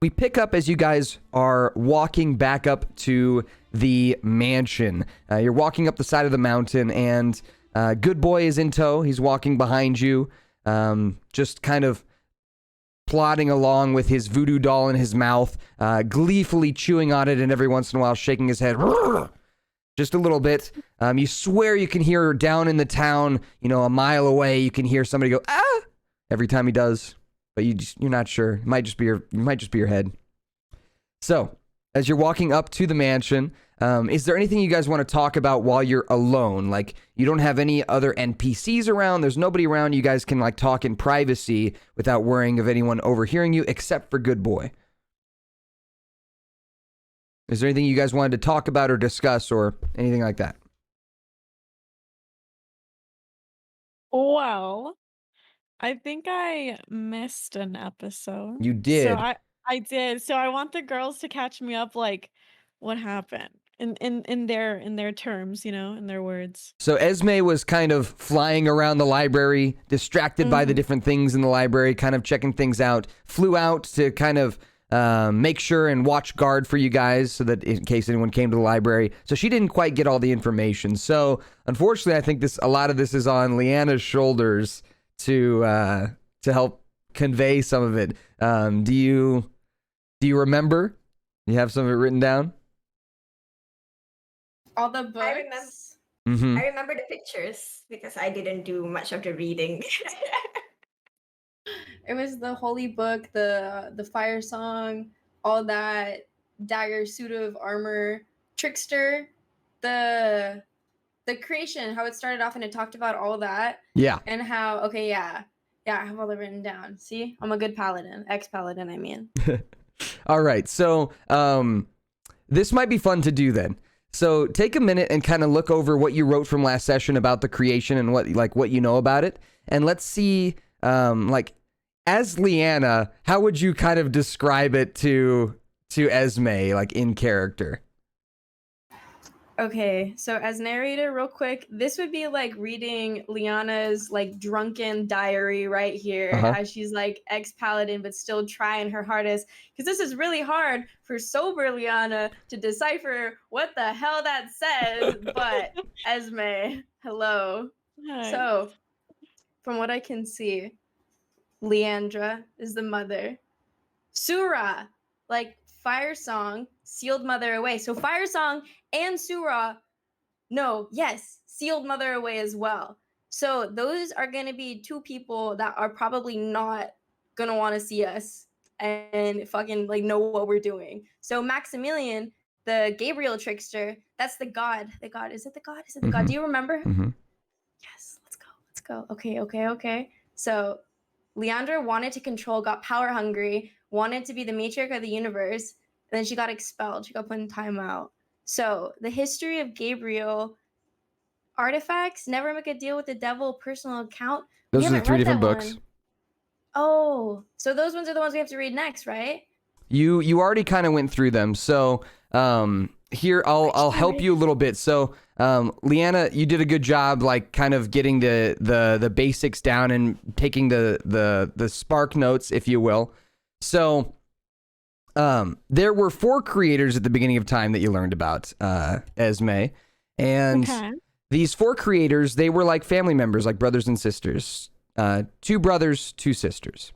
we pick up as you guys are walking back up to the mansion. You're walking up the side of the mountain, and Good Boy is in tow. He's walking behind you, just kind of plodding along with his voodoo doll in his mouth, gleefully chewing on it, and every once in a while shaking his head just a little bit. You swear you can hear down in the town, a mile away, you can hear somebody go, ah, every time he does, but you're not sure. It might just be your head. So, as you're walking up to the mansion, is there anything you guys want to talk about while you're alone? Like, you don't have any other NPCs around, there's nobody around, you guys can like talk in privacy without worrying of anyone overhearing you, except for Good Boy. Is there anything you guys wanted to talk about or discuss or anything like that? Well, I think I missed an episode. You did. So I did. So I want the girls to catch me up, like, what happened in their terms, in their words. So Esme was kind of flying around the library, distracted by the different things in the library, kind of checking things out, flew out to kind of make sure and watch guard for you guys so that in case anyone came to the library. So she didn't quite get all the information. So unfortunately, I think a lot of this is on Leanna's shoulders to help convey some of it. Do you remember? You have some of it written down? All the books? I remember the pictures because I didn't do much of the reading. It was the holy book, the fire song, all that, dagger, suit of armor, trickster, the creation, how it started off, and it talked about all that. Yeah. And how, okay, yeah, I have all that written down. See, I'm a good paladin, ex-paladin, I mean. All right, so this might be fun to do then. So take a minute and kind of look over what you wrote from last session about the creation and what you know about it, and let's see, as Leanna, how would you kind of describe it to Esme, like in character? Okay, so as narrator, real quick, this would be like reading Liana's like drunken diary right here, as she's like ex-paladin but still trying her hardest, because this is really hard for sober Leandra to decipher what the hell that says. But Esme, hello. Hi. So from what I can see, Leandra is the mother. Surah, like Fire Song, sealed mother away. So Fire Song and Surah, sealed mother away as well. So those are going to be two people that are probably not going to want to see us and fucking like know what we're doing. So Maximilian, the Gabriel trickster, that's the god. Is it the god? Is it the god? Do you remember? Yes, let's go. Okay. So Leandra wanted to control, got power hungry, wanted to be the matriarch of the universe, and then she got expelled. She got put in timeout. So the history of Gabriel, artifacts, never make a deal with the devil, personal account. Those are the 3 different books. Oh, so those ones are the ones we have to read next, right? You already kind of went through them. So here I'll help you a little bit. So Leanna, you did a good job, like kind of getting the basics down and taking the spark notes, if you will. So there were 4 creators at the beginning of time that you learned about, Esme, and these 4 creators, they were like family members, like brothers and sisters, 2 brothers, 2 sisters,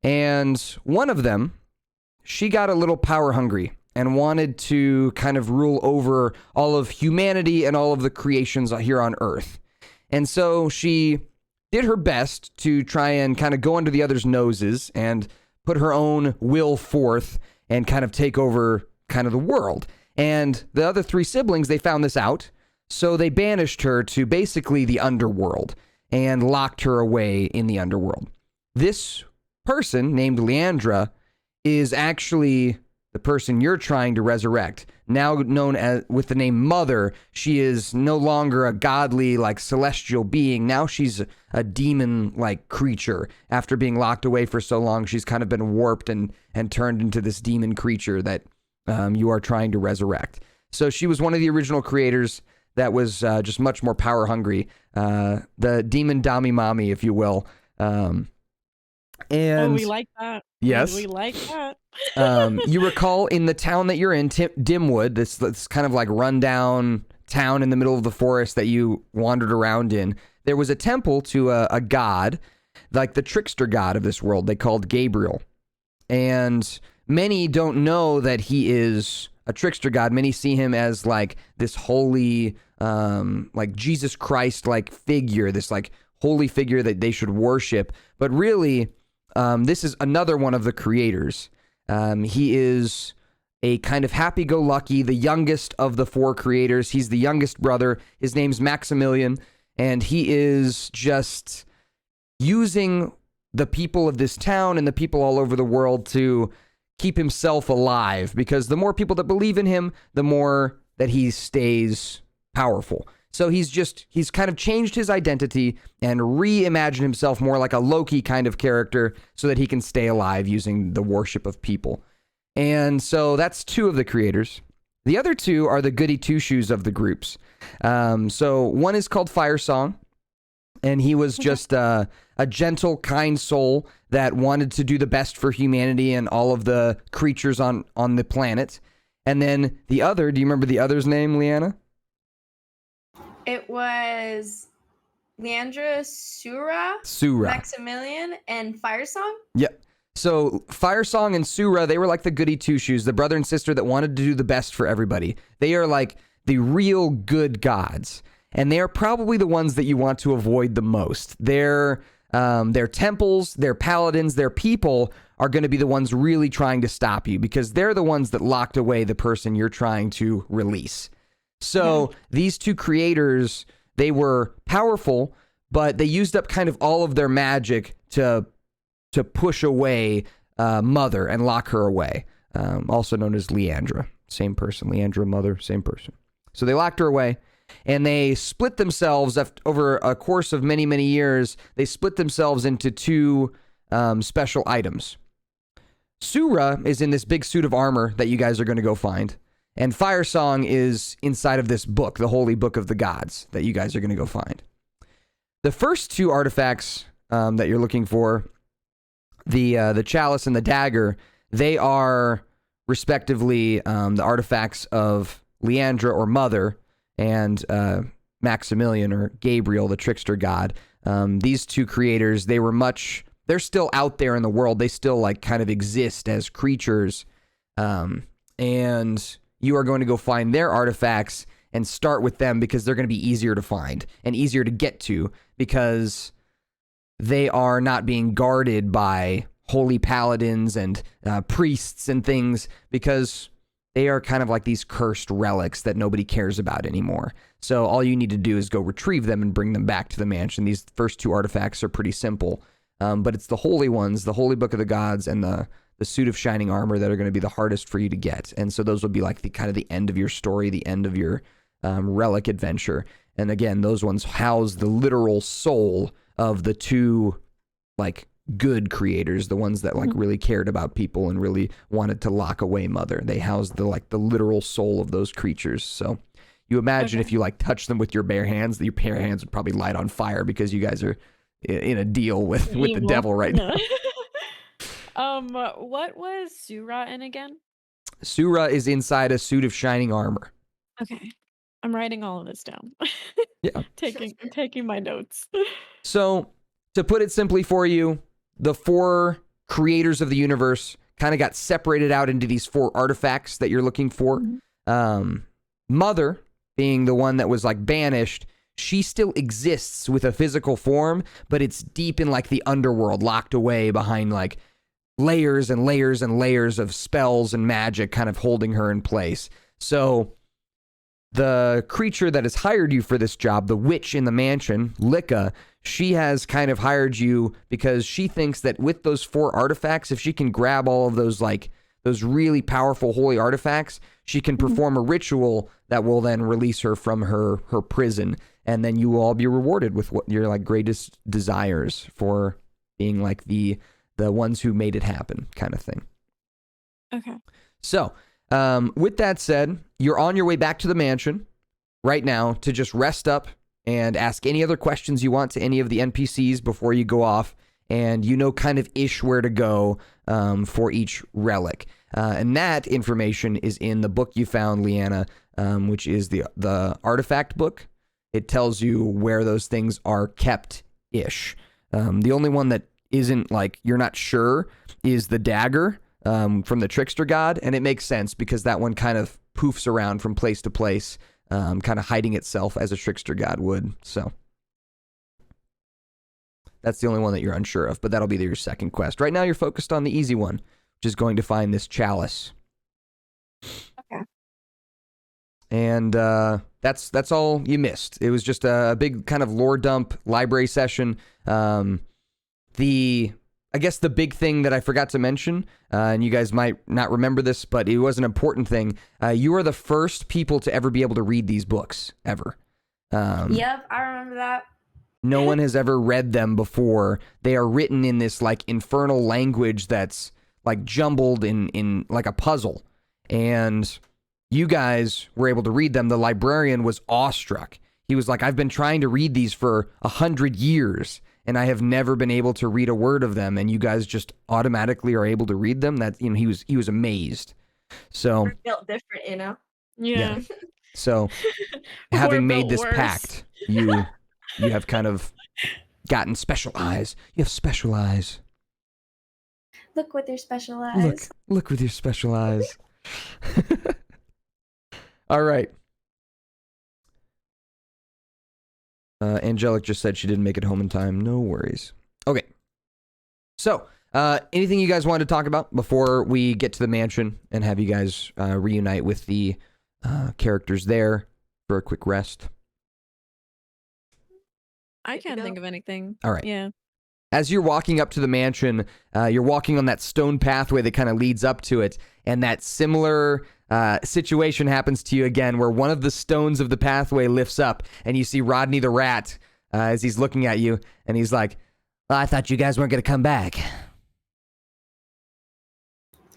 and one of them, she got a little power hungry and wanted to kind of rule over all of humanity and all of the creations here on Earth. And so she did her best to try and kind of go under the others' noses and put her own will forth and kind of take over kind of the world. And the other 3 siblings, they found this out, so they banished her to basically the underworld and locked her away in the underworld. This person named Leandra is actually the person you're trying to resurrect. Now known as with the name Mother, she is no longer a godly, like celestial being. Now she's a demon-like creature. After being locked away for so long, she's kind of been warped and turned into this demon creature that you are trying to resurrect. So she was one of the original creators that was just much more power hungry. The demon Dami Mami, if you will. And we like that. yes, we like that. You recall in the town that you're in, Dimwood, this kind of like rundown town in the middle of the forest that you wandered around in, there was a temple to a god, like the trickster god of this world. They called Gabriel. And many don't know that he is a trickster god. Many see him as like this holy, like Jesus Christ like figure, this like holy figure that they should worship. But really, this is another one of the creators. He is a kind of happy-go-lucky, the youngest of the 4 creators. He's the youngest brother. His name's Maximilian, and he is just using the people of this town and the people all over the world to keep himself alive, because the more people that believe in him, the more that he stays powerful. So he's kind of changed his identity and reimagined himself more like a Loki kind of character so that he can stay alive using the worship of people. And so that's 2 of the creators. The other 2 are the goody 2-shoes of the groups. So one is called Firesong, and he was just a gentle, kind soul that wanted to do the best for humanity and all of the creatures on the planet. And then the other, do you remember the other's name, Leanna? It was Leandra, Sura, Maximilian, and Firesong. Yep. So Firesong and Sura, they were like the goody 2-shoes, the brother and sister that wanted to do the best for everybody. They are like the real good gods. And they are probably the ones that you want to avoid the most. Their temples, their paladins, their people are going to be the ones really trying to stop you, because they're the ones that locked away the person you're trying to release. So these 2 creators, they were powerful, but they used up kind of all of their magic to push away Mother and lock her away, also known as Leandra. Same person. Leandra, Mother, same person. So they locked her away, and they split themselves over a course of many, many years. They split themselves into 2 special items. Sura is in this big suit of armor that you guys are going to go find. And Firesong is inside of this book, the Holy Book of the Gods, that you guys are going to go find. The first 2 artifacts that you're looking for, the chalice and the dagger, they are respectively the artifacts of Leandra or Mother and Maximilian or Gabriel, the trickster god. These 2 creators, they're still out there in the world. They still like kind of exist as creatures. And you are going to go find their artifacts and start with them, because they're going to be easier to find and easier to get to, because they are not being guarded by holy paladins and priests and things, because they are kind of like these cursed relics that nobody cares about anymore. So all you need to do is go retrieve them and bring them back to the mansion. These first 2 artifacts are pretty simple, but it's the holy ones, the Holy Book of the Gods and the suit of shining armor, that are going to be the hardest for you to get. And so those will be like the kind of the end of your story, the end of your relic adventure. And again, those ones house the literal soul of the 2 like good creators, the ones that like really cared about people and really wanted to lock away Mother. They house the literal soul of those creatures. So you imagine if you like touch them with your bare hands, that your bare hands would probably light on fire, because you guys are in a deal with the devil right now. What was Sura in again? Sura is inside a suit of shining armor. Okay. I'm writing all of this down. Yeah. taking my notes. So, to put it simply for you, the 4 creators of the universe kind of got separated out into these 4 artifacts that you're looking for. Mother, being the one that was like banished, she still exists with a physical form, but it's deep in like the underworld, locked away behind like layers and layers and layers of spells and magic kind of holding her in place. So the creature that has hired you for this job, the witch in the mansion, Licca, she has kind of hired you because she thinks that with those 4 artifacts, if she can grab all of those like those really powerful holy artifacts, she can perform a ritual that will then release her from her prison, and then you will all be rewarded with what your like greatest desires for being like the ones who made it happen, kind of thing. Okay. So, with that said, you're on your way back to the mansion right now to just rest up and ask any other questions you want to any of the NPCs before you go off and you know kind of ish where to go for each relic. And that information is in the book you found, Leanna, which is the artifact book. It tells you where those things are kept-ish. The only one that isn't like you're not sure is the dagger from the Trickster God, and it makes sense because that one kind of poofs around from place to place, kind of hiding itself as a Trickster God would. So that's the only one that you're unsure of, but that'll be your second quest. Right now you're focused on the easy one, which is going to find this chalice. Okay. And that's all you missed. It was just a big kind of lore dump library session. I guess the big thing that I forgot to mention, and you guys might not remember this, but it was an important thing. You are the first people to ever be able to read these books, ever. Yep, I remember that. No one has ever read them before. They are written in this like infernal language that's like jumbled in like a puzzle. And you guys were able to read them. The librarian was awestruck. He was like, I've been trying to read these for 100 years. And I have never been able to read a word of them, and you guys just automatically are able to read them. That, you know, he was amazed. So We're built different, you know. Yeah. so We're having made built this worse. pact, you have kind of gotten special eyes. You have special eyes. Look with their special eyes. Look with your special eyes. All right. Angelic just said she didn't make it home in time. No worries. Okay. So, anything you guys wanted to talk about before we get to the mansion and have you guys reunite with the characters there for a quick rest? I Good to can't go. think of anything. All right. Yeah. As you're walking up to the mansion, you're walking on that stone pathway that kind of leads up to it, and that similar situation happens to you again, where one of the stones of the pathway lifts up, and you see Rodney the rat as he's looking at you, and he's like, well, I thought you guys weren't going to come back.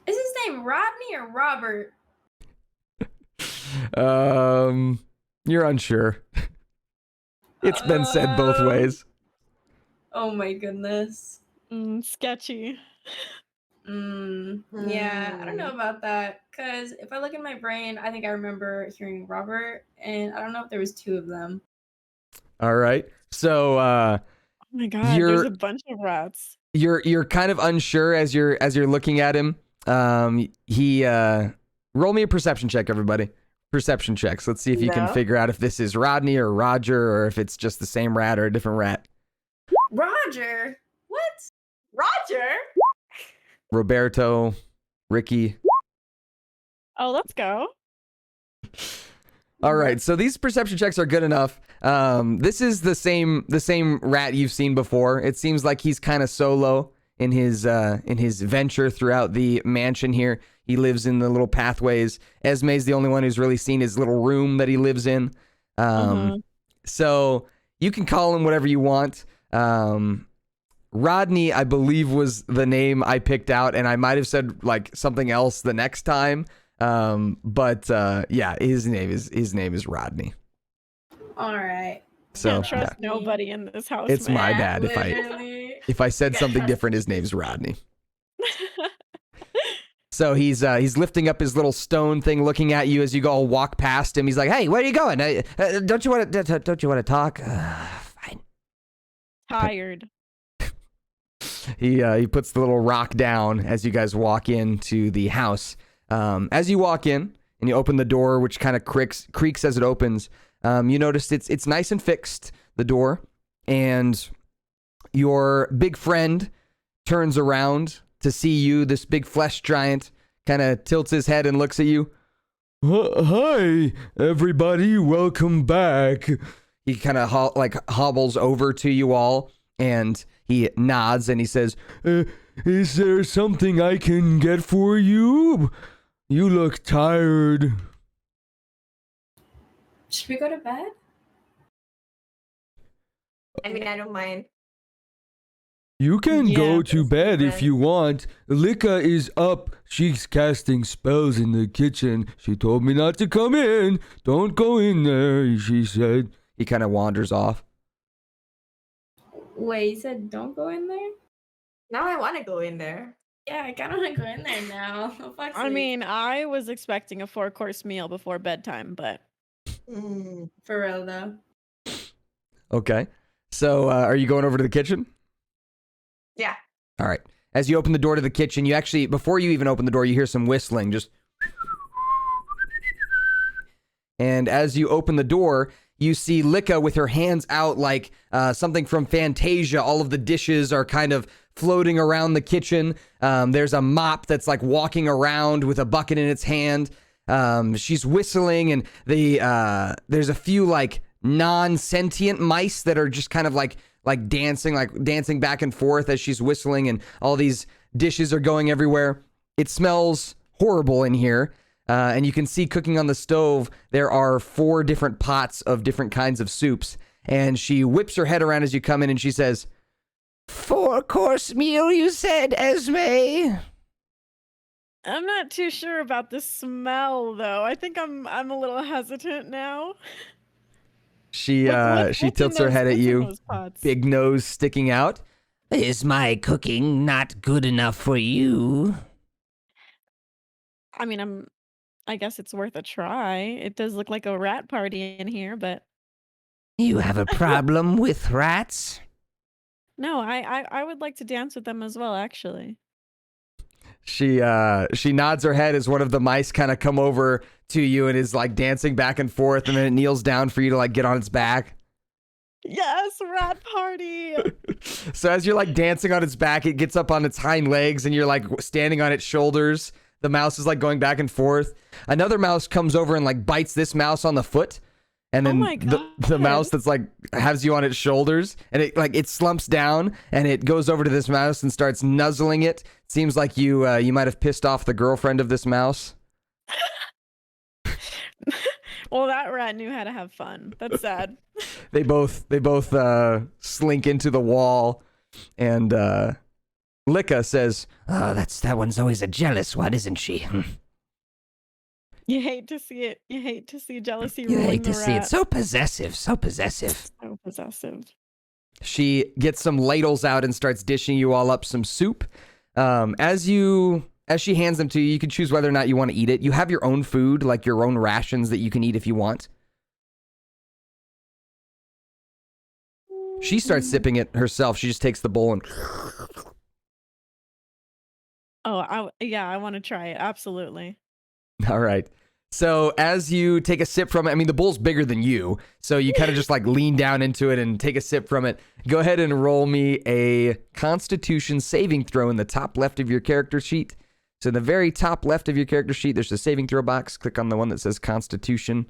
Is his name Rodney or Robert? You're unsure. It's been said both ways. Oh my goodness. Sketchy. Yeah, I don't know about that. Because if I look in my brain, I think I remember hearing Robert, and I don't know if there was two of them. All right. So, Oh my god, You're- there's a bunch of rats. you're kind of unsure as you're looking at him. He roll me a perception check, everybody. Perception checks. Let's see if you can No. figure out if this is Rodney or Roger, or if it's just the same rat or a different rat. Roger? What? Roger. Roberto, Ricky. Oh, let's go. All right, so these perception checks are good enough. This is the same rat you've seen before. It seems like he's kind of solo in his venture throughout the mansion here. He lives in the little pathways. Esme's the only one who's really seen his little room that he lives in. So you can call him whatever you want. Rodney, I believe, was the name I picked out, and I might have said like something else the next time. But yeah, his name is Rodney. All right. So Can't trust yeah, nobody in this house. It's my man. bad Literally. if I said something different. His name's Rodney. So he's lifting up his little stone thing, looking at you as you go walk past him. He's like, "Hey, where are you going? Don't you want to talk?" Fine. Tired. He puts the little rock down as you guys walk into the house. As you walk in and you open the door, which kind of creaks as it opens, you notice it's nice and fixed, the door, and your big friend turns around to see you. This big flesh giant kind of tilts his head and looks at you. Hi, everybody. Welcome back. He kind of hobbles over to you all, and he nods and he says, is there something I can get for you? You look tired. Should we go to bed? I mean, I don't mind. You can go Yeah, to bed if you want. Lika is up. She's casting spells in the kitchen. She told me not to come in. Don't go in there, she said. He kind of wanders off. Wait, you said don't go in there? Now I want to go in there. Yeah, I kind of want to go in there now. Oh, fuck's I sake. mean, I was expecting a 4-course meal before bedtime, but For real though. Okay. So, are you going over to the kitchen? Yeah. All right. As you open the door to the kitchen, you actually, before you even open the door, you hear some whistling. Just. And as you open the door, you see Lika with her hands out like something from Fantasia. All of the dishes are kind of floating around the kitchen. There's a mop that's like walking around with a bucket in its hand. She's whistling, and there's a few like non-sentient mice that are just kind of like dancing back and forth as she's whistling, and all these dishes are going everywhere. It smells horrible in here. And you can see cooking on the stove, there are 4 different pots of different kinds of soups. And she whips her head around as you come in, and she says, 4-course meal, you said, Esme? I'm not too sure about the smell though. I think I'm a little hesitant now. She What's in tilts her those- head at what's in you, those pots? big nose sticking out. Is my cooking not good enough for you? I mean, I guess it's worth a try. It does look like a rat party in here, but You have a problem with rats? no, I would like to dance with them as well, actually. She nods her head as one of the mice kind of come over to you and is like dancing back and forth, and then it kneels down for you to like get on its back. Yes, rat party. So as you're like dancing on its back, it gets up on its hind legs, and you're like standing on its shoulders. The mouse is like going back and forth. Another mouse comes over and like bites this mouse on the foot. And then my the mouse that's like has you on its shoulders, and it slumps down, and it goes over to this mouse and starts nuzzling it. Seems like you might have pissed off the girlfriend of this mouse. Well, that rat knew how to have fun. That's sad. They both slink into the wall, and Lika says, "Oh, that one's always a jealous one, isn't she?" You hate to see it. You hate to see jealousy You ruling hate the to see it. rat. So possessive, so possessive. So possessive. She gets some ladles out and starts dishing you all up some soup. As she hands them to you, you can choose whether or not you want to eat it. You have your own food, like your own rations that you can eat if you want. She starts sipping it herself. She just takes the bowl and... Oh, I want to try it. Absolutely. All right. So as you take a sip from it, I mean, the bowl's bigger than you, so you kind of just like lean down into it and take a sip from it. Go ahead and roll me a Constitution saving throw in the top left of your character sheet. So in the very top left of your character sheet, there's a saving throw box. Click on the one that says Constitution.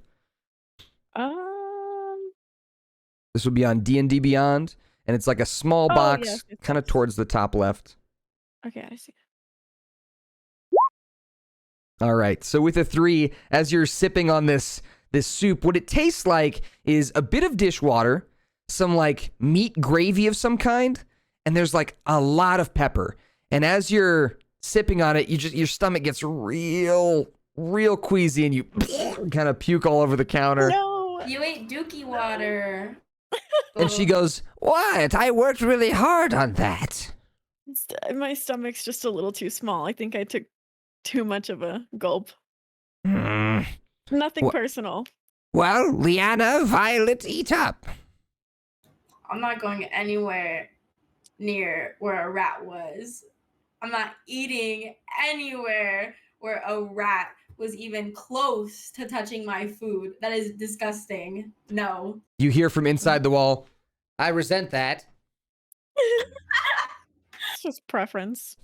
This will be on D&D Beyond, and it's like a small box, yes, kind of towards the top left. Okay, I see. All right. So with a 3, as you're sipping on this soup, what it tastes like is a bit of dishwater, some like meat gravy of some kind, and there's like a lot of pepper. And as you're sipping on it, your stomach gets real queasy, and you kind of puke all over the counter. No. You ate dookie water. And she goes, "What? I worked really hard on that." My stomach's just a little too small. I think I took too much of a gulp. Nothing personal. Well, Liana, Violet, eat up. I'm not going anywhere near where a rat was. I'm not eating anywhere where a rat was even close to touching my food. That is disgusting. No. You hear from inside the wall, "I resent that." It's just preference.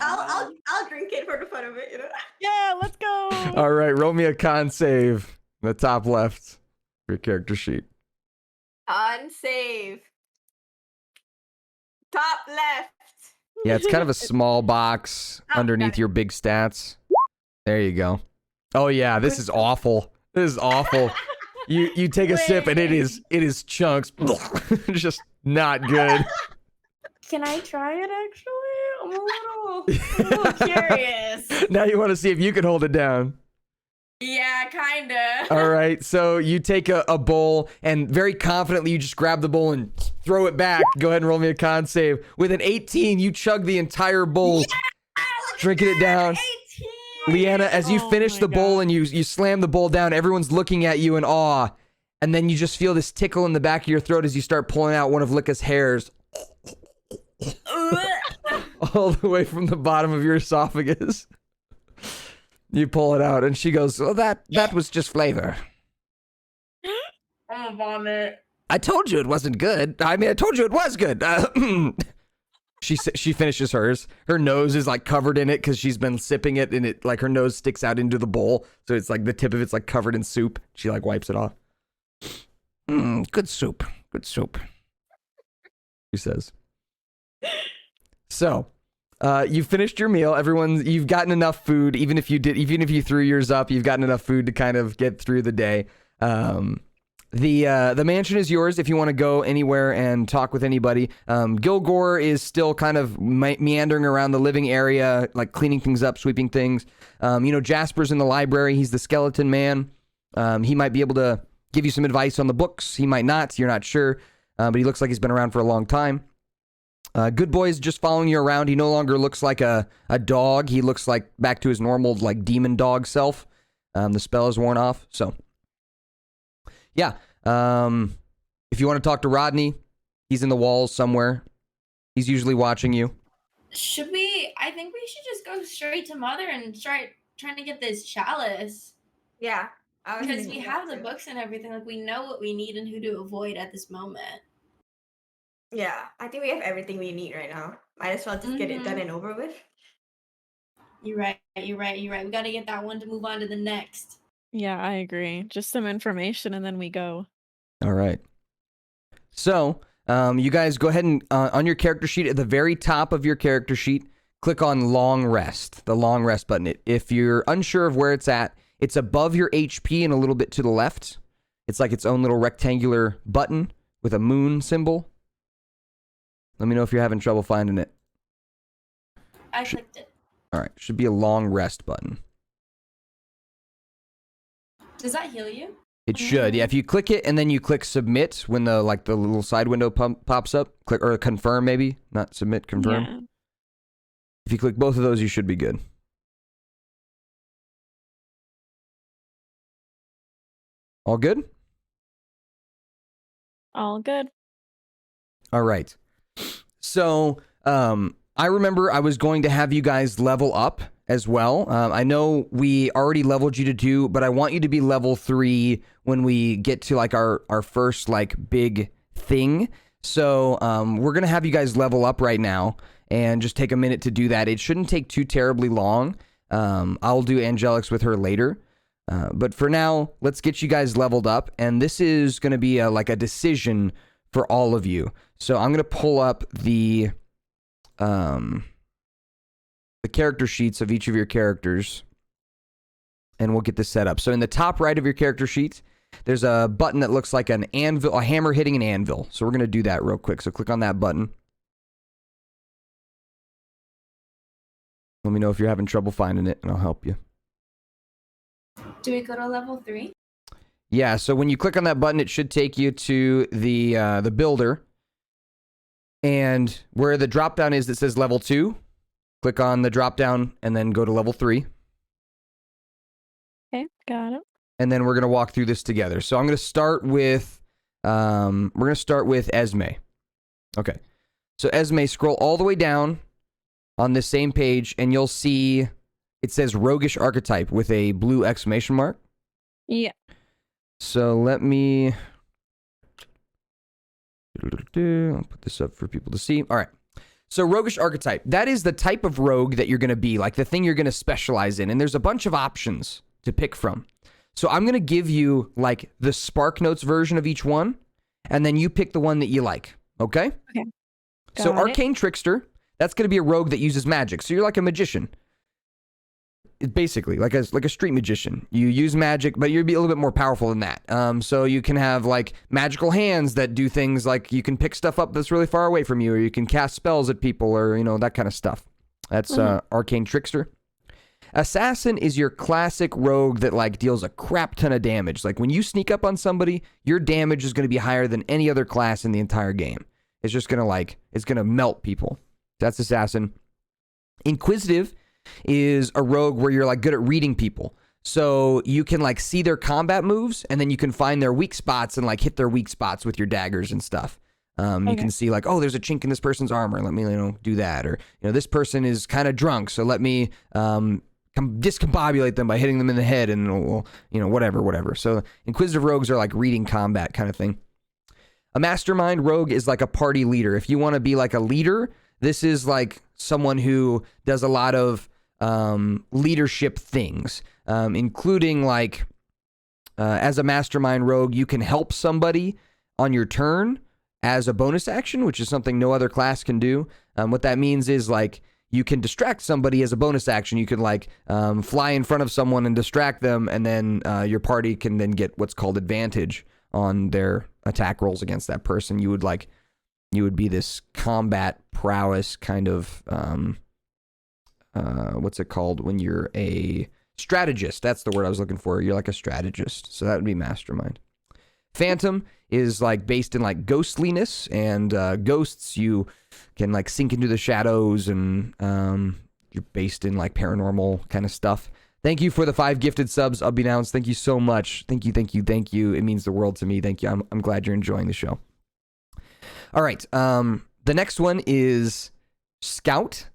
I'll drink it for the fun of it, you know. Yeah, let's go. All right, roll me a con save in the top left of your character sheet. On save. Top left. Yeah, it's kind of a small box underneath your big stats. There you go. Oh yeah, this is awful. This is awful. You take a sip and it is chunks. Just not good. Can I try it actually? I'm a little curious. Now you want to see if you can hold it down. Yeah, kinda. All right, so you take a bowl and very confidently you just grab the bowl and throw it back. Go ahead and roll me a con save. With an 18, you chug the entire bowl, drinking it down. 18. Leanna, as you Oh finish my the bowl God. and you slam the bowl down, everyone's looking at you in awe. And then you just feel this tickle in the back of your throat as you start pulling out one of Licka's hairs all the way from the bottom of your esophagus. You pull it out and she goes, "Oh, that was just flavor. I'm gonna vomit. I told you it wasn't good. I mean, I told you it was good." She finishes hers. Her nose is like covered in it because she's been sipping it, and it like her nose sticks out into the bowl, so it's like the tip of it's like covered in soup. She like wipes it off. Good soup. Good soup. She says. So, you finished your meal. You've gotten enough food. Even if you threw yours up, you've gotten enough food to kind of get through the day. The mansion is yours if you want to go anywhere and talk with anybody. Gilgore is still kind of meandering around the living area, like cleaning things up, sweeping things. Jasper's in the library. He's the skeleton man. He might be able to give you some advice on the books. He might not. You're not sure. But he looks like he's been around for a long time. Good Boy's just following you around. He no longer looks like a dog. He looks like back to his normal like demon dog self. The spell is worn off. So, yeah. If you want to talk to Rodney, he's in the walls somewhere. He's usually watching you. I think we should just go straight to Mother and start trying to get this chalice. Yeah. I was Because we thinking have that the too. books and everything. Like, we know what we need and who to avoid at this moment. Yeah, I think we have everything we need right now. Might as well just get it done and over with. You're right. We gotta get that one to move on to the next. Yeah, I agree. Just some information and then we go. All right. So, you guys go ahead and on your character sheet, at the very top of your character sheet, click on long rest, the long rest button. If you're unsure of where it's at, it's above your HP and a little bit to the left. It's like its own little rectangular button with a moon symbol. Let me know if you're having trouble finding it. I clicked it. All right. Should be a long rest button. Does that heal you? It should. Yeah, if you click it and then you click submit when the little side window pops up, click or confirm maybe, not submit, confirm. Yeah. If you click both of those, you should be good. All good? All good. All right. So, I remember I was going to have you guys level up as well. I know we already leveled you to 2, but I want you to be level 3 when we get to like our first like big thing. So, we're going to have you guys level up right now and just take a minute to do that. It shouldn't take too terribly long. I'll do angelics with her later. But for now, let's get you guys leveled up. And this is going to be like a decision for all of you. So I'm going to pull up the character sheets of each of your characters, and we'll get this set up. So in the top right of your character sheet, there's a button that looks like an anvil, a hammer hitting an anvil. So we're going to do that real quick. So click on that button. Let me know if you're having trouble finding it, and I'll help you. Do we go to level 3? Yeah, so when you click on that button, it should take you to the builder. And where the drop down is that says level 2, click on the drop down and then go to level 3. Okay, got it. And then we're going to walk through this together. So I'm going to start with Esme. Okay. So Esme, scroll all the way down on this same page and you'll see it says roguish archetype with a blue exclamation mark. Yeah. So let me I'll put this up for people to see. All right. So roguish archetype, that is the type of rogue that you're going to be, like the thing you're going to specialize in. And there's a bunch of options to pick from. So I'm going to give you like the Spark Notes version of each one, and then you pick the one that you like. Okay? Okay. So Got it. Arcane Trickster, that's going to be a rogue that uses magic. So you're like a magician. Basically, like a street magician. You use magic, but you'd be a little bit more powerful than that. So you can have like magical hands that do things like you can pick stuff up that's really far away from you, or you can cast spells at people, or that kind of stuff. That's Arcane Trickster. Assassin is your classic rogue that like deals a crap ton of damage. Like when you sneak up on somebody, your damage is going to be higher than any other class in the entire game. It's just going to it's going to melt people. That's Assassin. Inquisitive is a rogue where you're like good at reading people. So you can like see their combat moves and then you can find their weak spots and like hit their weak spots with your daggers and stuff. You can see like, oh, there's a chink in this person's armor. Let me, do that. Or, this person is kind of drunk. So let me, discombobulate them by hitting them in the head and, whatever. So Inquisitive rogues are like reading combat kind of thing. A Mastermind Rogue is like a party leader. If you want to be like a leader, this is like someone who does a lot of leadership things, including like as a Mastermind Rogue, you can help somebody on your turn as a bonus action, which is something no other class can do. What that means is like you can distract somebody as a bonus action. You can like fly in front of someone and distract them, and then your party can then get what's called advantage on their attack rolls against that person. You would be this combat prowess kind of what's it called when you're a strategist? That's the word I was looking for. You're like a strategist. So that would be Mastermind. Phantom is like based in like ghostliness and ghosts. You can like sink into the shadows, and you're based in like paranormal kind of stuff. Thank you for the 5 gifted subs, Unbeknownst. Thank you so much. Thank you. It means the world to me. Thank you. I'm glad you're enjoying the show. All right. The next one is Scout.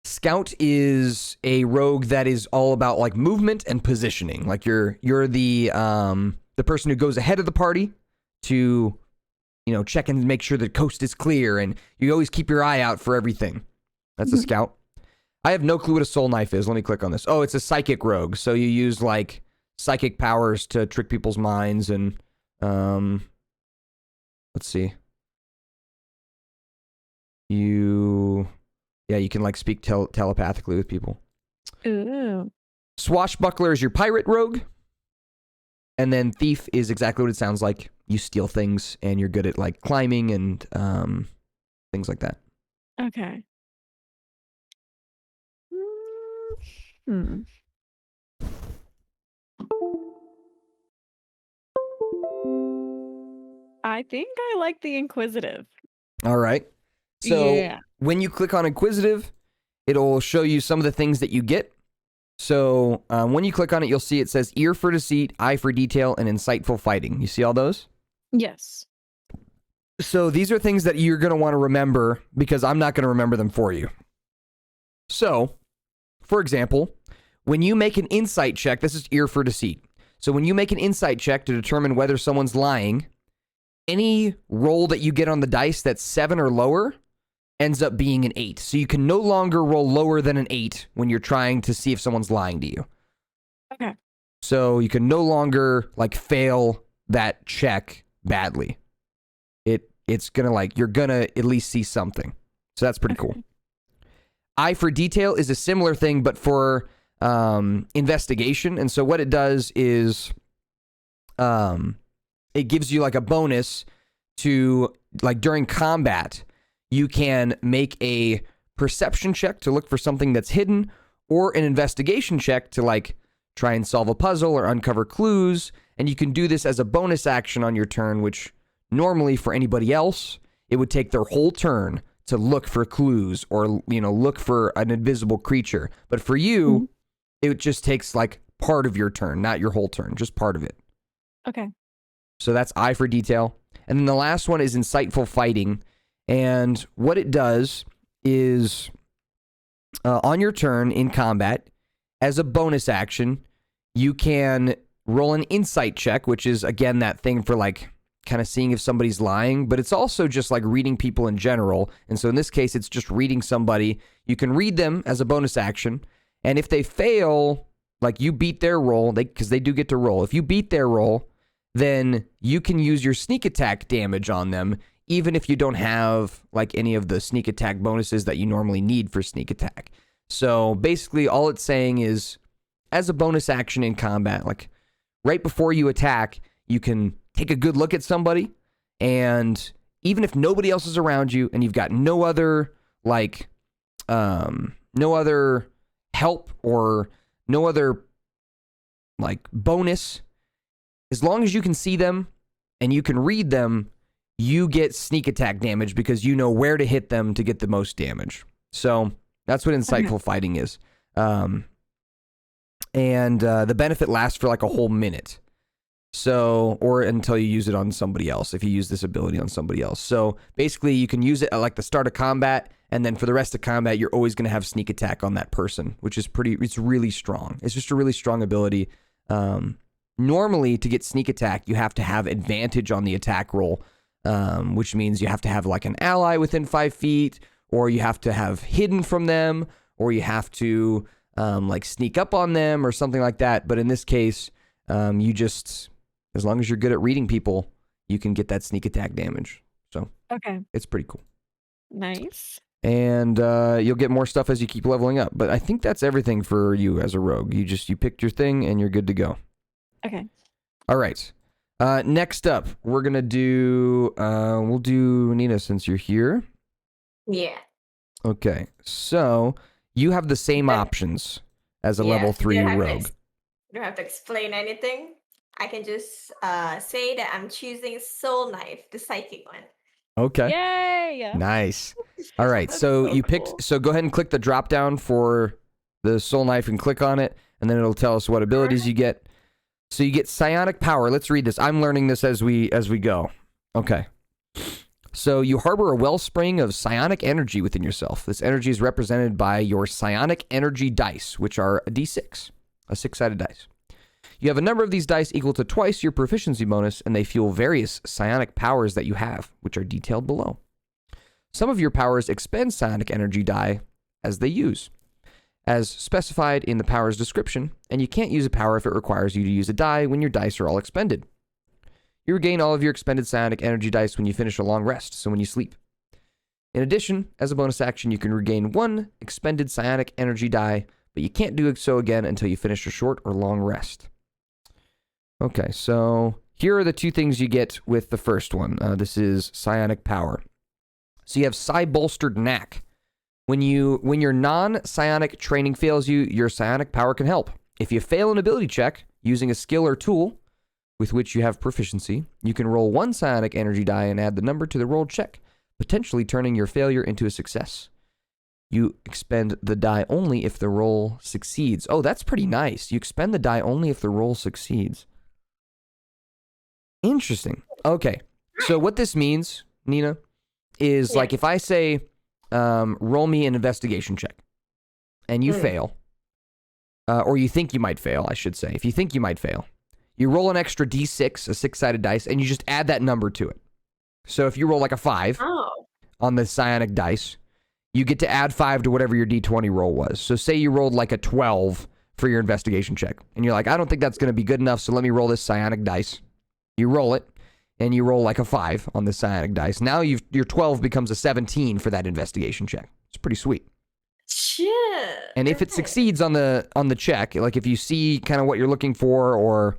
Scout is a rogue that is all about like movement and positioning. Like you're the person who goes ahead of the party to, check and make sure the coast is clear, and you always keep your eye out for everything. That's a Scout. I have no clue what a soul knife is. Let me click on this. Oh, it's a psychic rogue. So you use like psychic powers to trick people's minds, and let's see. You can like speak telepathically with people. Ooh. Swashbuckler is your pirate rogue. And then Thief is exactly what it sounds like. You steal things, and you're good at like climbing and things like that. Okay. I think I like the Inquisitive. All right. So Yeah. when you click on Inquisitive, it'll show you some of the things that you get. So when you click on it, you'll see it says Ear for Deceit, Eye for Detail, and Insightful Fighting. You see all those? Yes. So these are things that you're going to want to remember, because I'm not going to remember them for you. So, for example, when you make an insight check, this is Ear for Deceit. So when you make an insight check to determine whether someone's lying, any roll that you get on the dice that's 7 or lower ends up being an 8. So you can no longer roll lower than an 8 when you're trying to see if someone's lying to you. Okay. So you can no longer like fail that check badly. It's gonna like, you're gonna at least see something. So that's pretty cool. Eye for Detail is a similar thing, but for investigation. And so what it does is it gives you like a bonus to like during combat, you can make a perception check to look for something that's hidden, or an investigation check to like try and solve a puzzle or uncover clues. And you can do this as a bonus action on your turn, which normally for anybody else, it would take their whole turn to look for clues or, look for an invisible creature. But for you, it just takes like part of your turn, not your whole turn, just part of it. Okay. So that's Eye for Detail. And then the last one is Insightful Fighting. And what it does is on your turn in combat, as a bonus action, you can roll an insight check, which is, again, that thing for like kind of seeing if somebody's lying, but it's also just like reading people in general. And so in this case, it's just reading somebody. You can read them as a bonus action. And if they fail, like you beat their roll, because they do get to roll. If you beat their roll, then you can use your sneak attack damage on them, even if you don't have like any of the sneak attack bonuses that you normally need for sneak attack. So basically all it's saying is, as a bonus action in combat, like right before you attack, you can take a good look at somebody, and even if nobody else is around you and you've got no other like no other help or no other like bonus. As long as you can see them and you can read them, you get sneak attack damage because you know where to hit them to get the most damage. So that's what insightful fighting is. And the benefit lasts for like a whole minute. So, or until you use it on somebody else, if you use this ability on somebody else. So basically you can use it at like the start of combat, and then for the rest of combat, you're always going to have sneak attack on that person, which is it's really strong. It's just a really strong ability. Normally to get sneak attack, you have to have advantage on the attack roll, which means you have to have like an ally within 5 feet, or you have to have hidden from them, or you have to like sneak up on them or something like that. But in this case, you just, as long as you're good at reading people, you can get that sneak attack damage. So it's pretty cool. Nice. And you'll get more stuff as you keep leveling up. But I think that's everything for you as a rogue. You picked your thing and you're good to go. Okay. All right. Next up, we're gonna do. We'll do Nina since you're here. Yeah. Okay. So you have the same options as a level 3 rogue. You don't have to explain anything. I can just say that I'm choosing Soul Knife, the psychic one. Okay. Yay! Nice. All right. So you picked. Cool. So go ahead and click the drop down for the soul knife and click on it, and then it'll tell us what abilities you get. So you get psionic power. Let's read this. I'm learning this as we go. Okay. So you harbor a wellspring of psionic energy within yourself. This energy is represented by your psionic energy dice, which are a d6, a 6-sided dice. You have a number of these dice equal to twice your proficiency bonus, and they fuel various psionic powers that you have, which are detailed below. Some of your powers expend psionic energy die as they use, as specified in the power's description, and you can't use a power if it requires you to use a die when your dice are all expended. You regain all of your expended psionic energy dice when you finish a long rest, so when you sleep. In addition, as a bonus action, you can regain 1 expended psionic energy die, but you can't do so again until you finish a short or long rest. Okay, so here are the 2 things you get with the first one. This is psionic power. So you have psi bolstered knack. When your non-psionic training fails you, your psionic power can help. If you fail an ability check using a skill or tool with which you have proficiency, you can roll 1 psionic energy die and add the number to the rolled check, potentially turning your failure into a success. You expend the die only if the roll succeeds. Oh, that's pretty nice. You expend the die only if the roll succeeds. Interesting. Okay. So what this means, Nina, is like if I say, roll me an investigation check, and you fail, or you think you might fail, I should say. If you think you might fail, you roll an extra d6, a 6-sided dice, and you just add that number to it. So if you roll like a 5 on the psionic dice, you get to add 5 to whatever your d20 roll was. So say you rolled like a 12 for your investigation check, and you're like, I don't think that's going to be good enough, so let me roll this psionic dice. You roll it, and you roll like a 5 on the psionic dice. Now your 12 becomes a 17 for that investigation check. It's pretty sweet. Shit. And if it succeeds on the check, like if you see kind of what you're looking for, or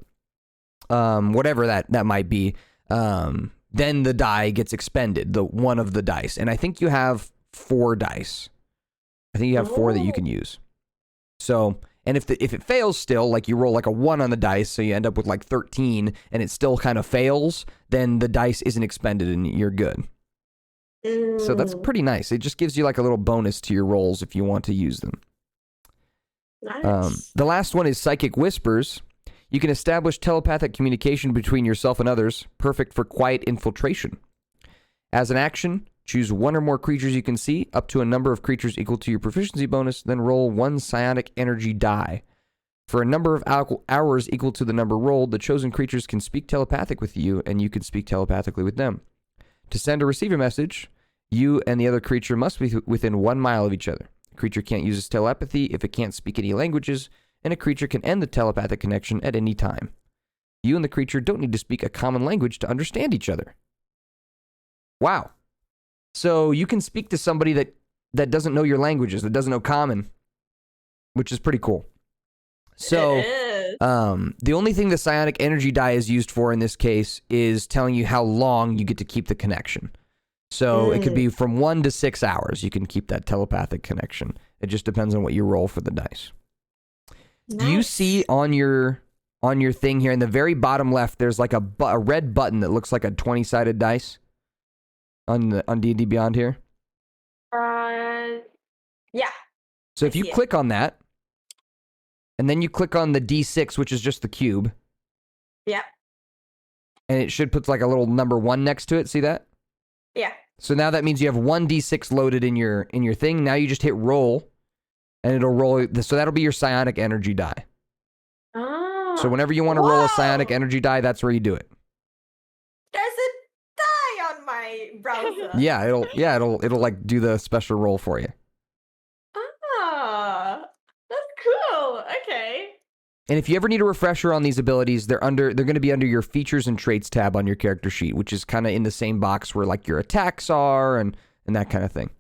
whatever that might be, then the die gets expended, the one of the dice. And I think you have 4 dice. I think you have 4 that you can use. So, and if it fails still, like you roll like a 1 on the dice, so you end up with like 13, and it still kind of fails, then the dice isn't expended and you're good. So that's pretty nice. It just gives you like a little bonus to your rolls if you want to use them. Nice. The last one is Psychic Whispers. You can establish telepathic communication between yourself and others, perfect for quiet infiltration. As an action, choose 1 or more creatures you can see, up to a number of creatures equal to your proficiency bonus, then roll 1 psionic energy die. For a number of hours equal to the number rolled, the chosen creatures can speak telepathic with you, and you can speak telepathically with them. To send or receive a message, you and the other creature must be within 1 mile of each other. The creature can't use its telepathy if it can't speak any languages, and a creature can end the telepathic connection at any time. You and the creature don't need to speak a common language to understand each other. Wow. So you can speak to somebody that doesn't know your languages, that doesn't know common, which is pretty cool. So the only thing the psionic energy die is used for in this case is telling you how long you get to keep the connection. So it could be from 1 to 6 hours you can keep that telepathic connection. It just depends on what you roll for the dice. Do you Nice. see on your thing here in the very bottom left? There's like a red button that looks like a 20-sided dice on D&D Beyond here. Yeah. So I if you see it. click on that, and then you click on the D6, which is just the cube, Yep. and it should put like a little number 1 next to it. See that? Yeah. So now that means you have 1 D6 loaded in your thing. Now you just hit roll, and it'll roll. So that'll be your psionic energy die. Oh. So whenever you want to roll a Whoa! psionic energy die, that's where you do it. There's a die on my browser. Yeah, it'll like do the special roll for you. Ah, that's cool. Okay. And if you ever need a refresher on these abilities, they're going to be under your features and traits tab on your character sheet, which is kind of in the same box where like your attacks are and that kind of thing.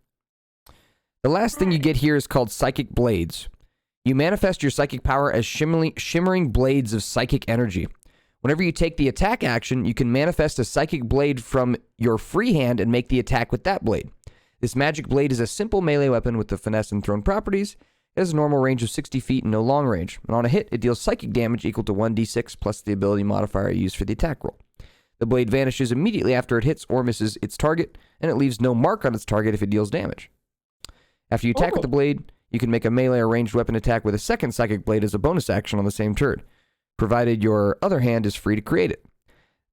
The last thing you get here is called Psychic Blades. You manifest your psychic power as shimmering blades of psychic energy. Whenever you take the attack action, you can manifest a psychic blade from your free hand and make the attack with that blade. This magic blade is a simple melee weapon with the finesse and thrown properties. It has a normal range of 60 feet and no long range. And on a hit, it deals psychic damage equal to 1d6 plus the ability modifier used for the attack roll. The blade vanishes immediately after it hits or misses its target, and it leaves no mark on its target if it deals damage. After you attack with the blade, you can make a melee or ranged weapon attack with a second psychic blade as a bonus action on the same turn, provided your other hand is free to create it.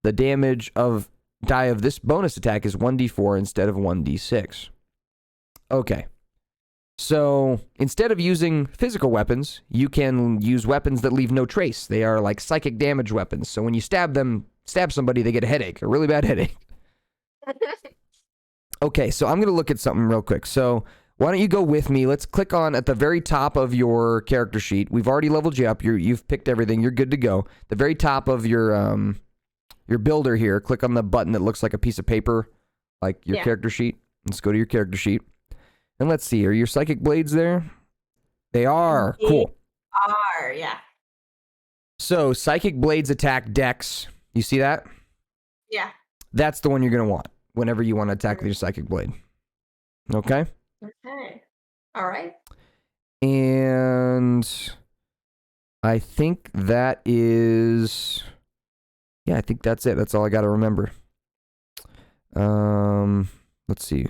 The damage of die of this bonus attack is 1d4 instead of 1d6. Okay. So instead of using physical weapons, you can use weapons that leave no trace. They are like psychic damage weapons. So when you stab somebody, they get a headache, a really bad headache. Okay, so I'm going to look at something real quick. So why don't you go with me? Let's click on at the very top of your character sheet. We've already leveled you up. You've picked everything. You're good to go. The very top of your builder here, click on the button that looks like a piece of paper, like your character sheet. Let's go to your character sheet. And let's see, are your psychic blades there? They are. Cool. Yeah. So psychic blades attack dex. You see that? Yeah. That's the one you're going to want whenever you want to attack with your psychic blade. Okay? Okay. All right. And I think that is... Yeah, I think that's it. That's all I got to remember. Let's see.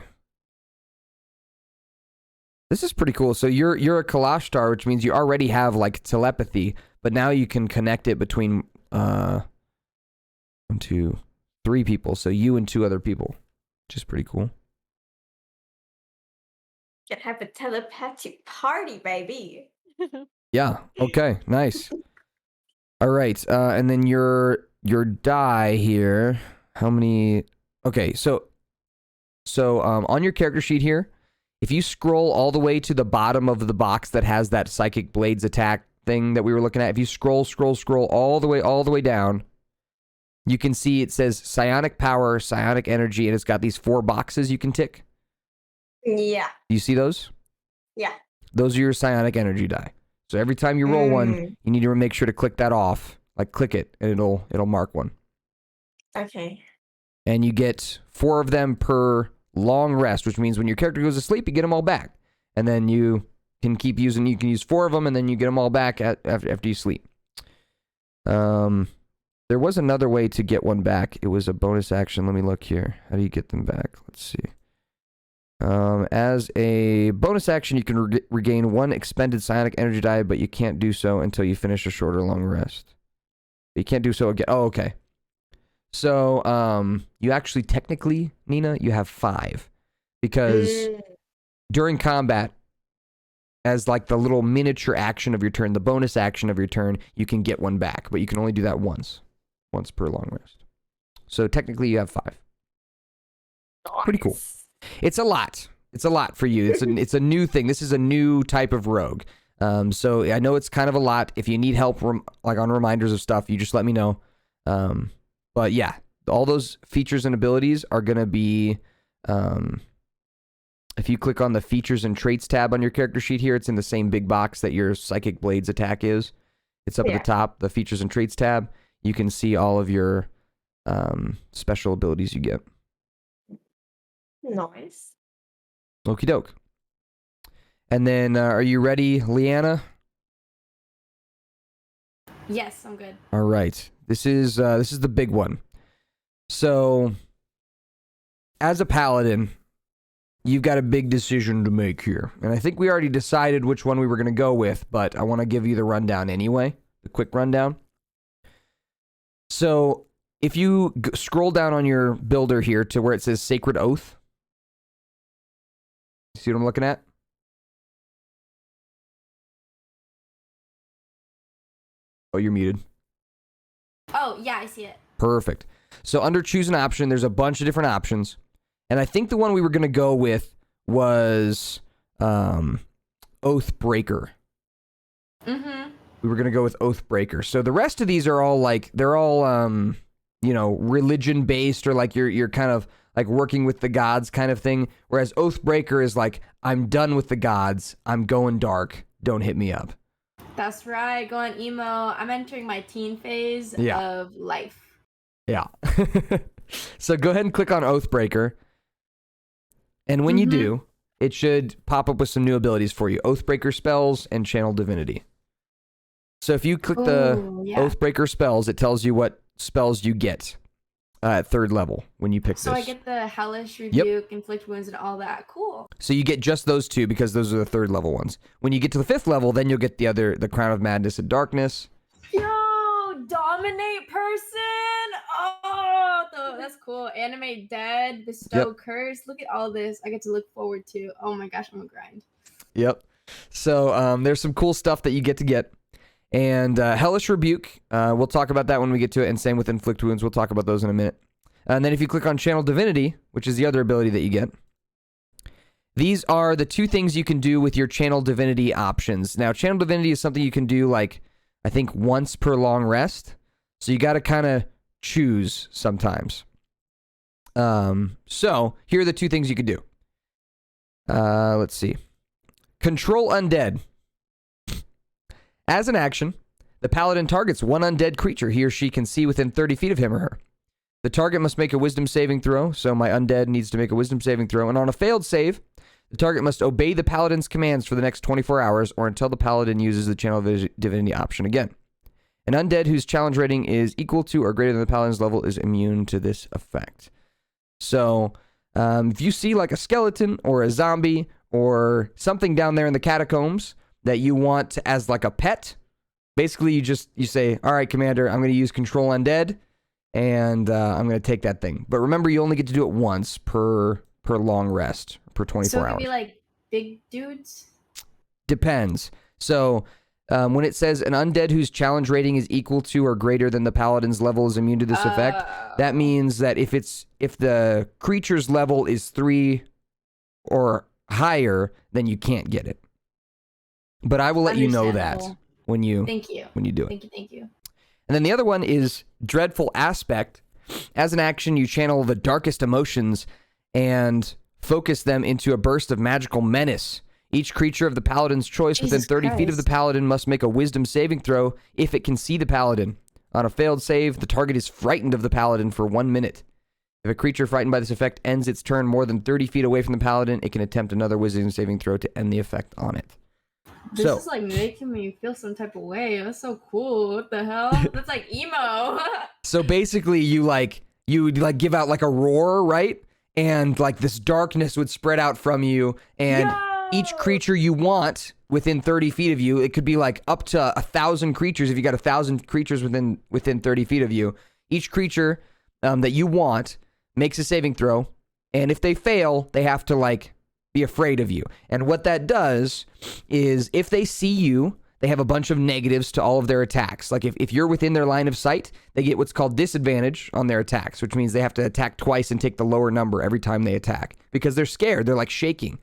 This is pretty cool. So you're a Kalashtar, which means you already have like telepathy, but now you can connect it between 1, 2, 3 people. So you and 2 other people, which is pretty cool. Can have a telepathic party, baby. Yeah. Okay. Nice. All right. And then your die here. How many? Okay. So on your character sheet here, if you scroll all the way to the bottom of the box that has that psychic blades attack thing that we were looking at, if you scroll all the way down, you can see it says psionic power, psionic energy, and it's got these 4 boxes you can tick. Yeah. You see those? Yeah. Those are your psionic energy die. So every time you roll one, you need to make sure to click that off. Like click it, and it'll mark one. Okay. And you get 4 of them per long rest, which means when your character goes to sleep, you get them all back. And then you can keep using, you can use 4 of them, and then you get them all back after you sleep. There was another way to get one back. It was a bonus action. Let me look here. How do you get them back? Let's see. As a bonus action, you can regain 1 expended psionic energy die, but you can't do so until you finish a short or long rest. You can't do so again. Oh, okay. So, you actually technically, Nina, you have 5. Because during combat, as like the little miniature action of your turn, the bonus action of your turn, you can get 1 back. But you can only do that once per long rest. So technically you have 5. Pretty cool. It's a lot. It's a lot for you. It's a new thing. This is a new type of rogue. So I know it's kind of a lot. If you need help like on reminders of stuff, you just let me know. But yeah, all those features and abilities are going to be, if you click on the features and traits tab on your character sheet here, it's in the same big box that your Psychic Blades attack is. It's up at the top, the features and traits tab. You can see all of your special abilities you get. Nice. Okie doke. And then, are you ready, Leanna? Yes, I'm good. All right. This is the big one. So, as a paladin, you've got a big decision to make here. And I think we already decided which one we were going to go with, but I want to give you the rundown anyway, the quick rundown. So, if you scroll down on your builder here to where it says Sacred Oath. See what I'm looking at? Oh, you're muted. Oh, yeah, I see it. Perfect. So under choose an option, there's a bunch of different options. And I think the one we were going to go with was Oathbreaker. Mm-hmm. We were going to go with Oathbreaker. So the rest of these are all like, they're all, religion based, or like you're kind of like working with the gods kind of thing. Whereas Oathbreaker is like, I'm done with the gods. I'm going dark. Don't hit me up. That's right. Going emo. I'm entering my teen phase of life. Yeah. So go ahead and click on Oathbreaker. And when you do, it should pop up with some new abilities for you. Oathbreaker spells and Channel Divinity. So if you click the Oathbreaker spells, it tells you what spells you get at 3rd level when you pick this. So I get the Hellish Rebuke, Inflict Wounds, and all that. Cool. So you get just those 2 because those are the 3rd level ones. When you get to the 5th level, then you'll get the Crown of Madness and Darkness. Yo, Dominate Person. Oh, that's cool. Animate Dead, Bestow Curse. Look at all this I get to look forward to. Oh my gosh, I'm gonna grind. Yep. So there's some cool stuff that you get to get. And Hellish Rebuke, we'll talk about that when we get to it. And same with Inflict Wounds. We'll talk about those in a minute. And then if you click on Channel Divinity, which is the other ability that you get, these are the 2 things you can do with your Channel Divinity options. Now, Channel Divinity is something you can do, like, I think once per long rest. So you got to kind of choose sometimes. So here are the 2 things you could do. Let's see. Control Undead. As an action, the paladin targets one undead creature he or she can see within 30 feet of him or her. The target must make a wisdom saving throw, so my undead needs to make a wisdom saving throw, and on a failed save, the target must obey the paladin's commands for the next 24 hours or until the paladin uses the Channel Divinity option again. An undead whose challenge rating is equal to or greater than the paladin's level is immune to this effect. So, if you see like a skeleton or a zombie or something down there in the catacombs that you want as like a pet, basically you say, all right, Commander, I'm going to use Control Undead, and I'm going to take that thing. But remember, you only get to do it once per long rest, per 24 hours. So it could be like big dudes? Depends. So when it says an undead whose challenge rating is equal to or greater than the paladin's level is immune to this effect, that means that if the creature's level is 3 or higher, then you can't get it. But I will let you know that when you do it. Thank you. And then the other one is Dreadful Aspect. As an action, you channel the darkest emotions and focus them into a burst of magical menace. Each creature of the paladin's choice within 30 feet of the paladin must make a wisdom saving throw if it can see the paladin. On a failed save, the target is frightened of the paladin for 1 minute. If a creature frightened by this effect ends its turn more than 30 feet away from the paladin, it can attempt another wisdom saving throw to end the effect on it. This is like making me feel some type of way. That's so cool. What the hell? That's like emo. So basically you would give out like a roar, right? And like this darkness would spread out from you, and each creature you want within 30 feet of you, it could be like up to 1,000 creatures. If you got 1,000 creatures within 30 feet of you, each creature that you want makes a saving throw, and if they fail, they have to like be afraid of you. And what that does is if they see you, they have a bunch of negatives to all of their attacks. Like if you're within their line of sight, they get what's called disadvantage on their attacks, which means they have to attack twice and take the lower number every time they attack because they're scared. They're like shaking.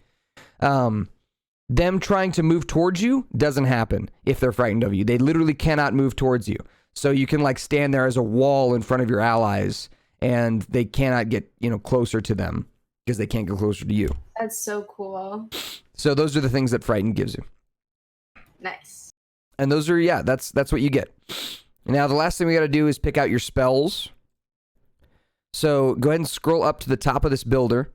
Them trying to move towards you doesn't happen if they're frightened of you. They literally cannot move towards you. So you can like stand there as a wall in front of your allies, and they cannot get, closer to them because they can't go closer to you. That's so cool. So those are the things that Frighten gives you. Nice. And those are, that's what you get. Now, the last thing we got to do is pick out your spells. So go ahead and scroll up to the top of this builder.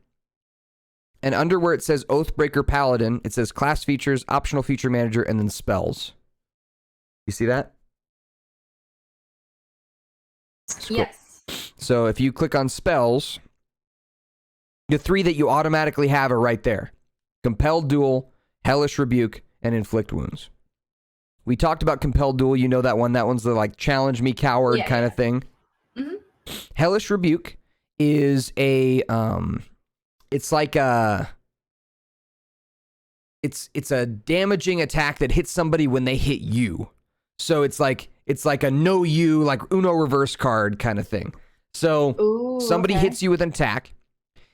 And under where it says Oathbreaker Paladin, it says Class Features, Optional Feature Manager, and then Spells. You see that? Yes. So if you click on spells, the 3 that you automatically have are right there. Compelled Duel, Hellish Rebuke, and Inflict Wounds. We talked about Compelled Duel. You know that one. That one's the like challenge me coward kind of thing. Mm-hmm. Hellish Rebuke is a it's like a it's a damaging attack that hits somebody when they hit you. So it's like a know you, like Uno reverse card kind of thing. So somebody hits you with an attack,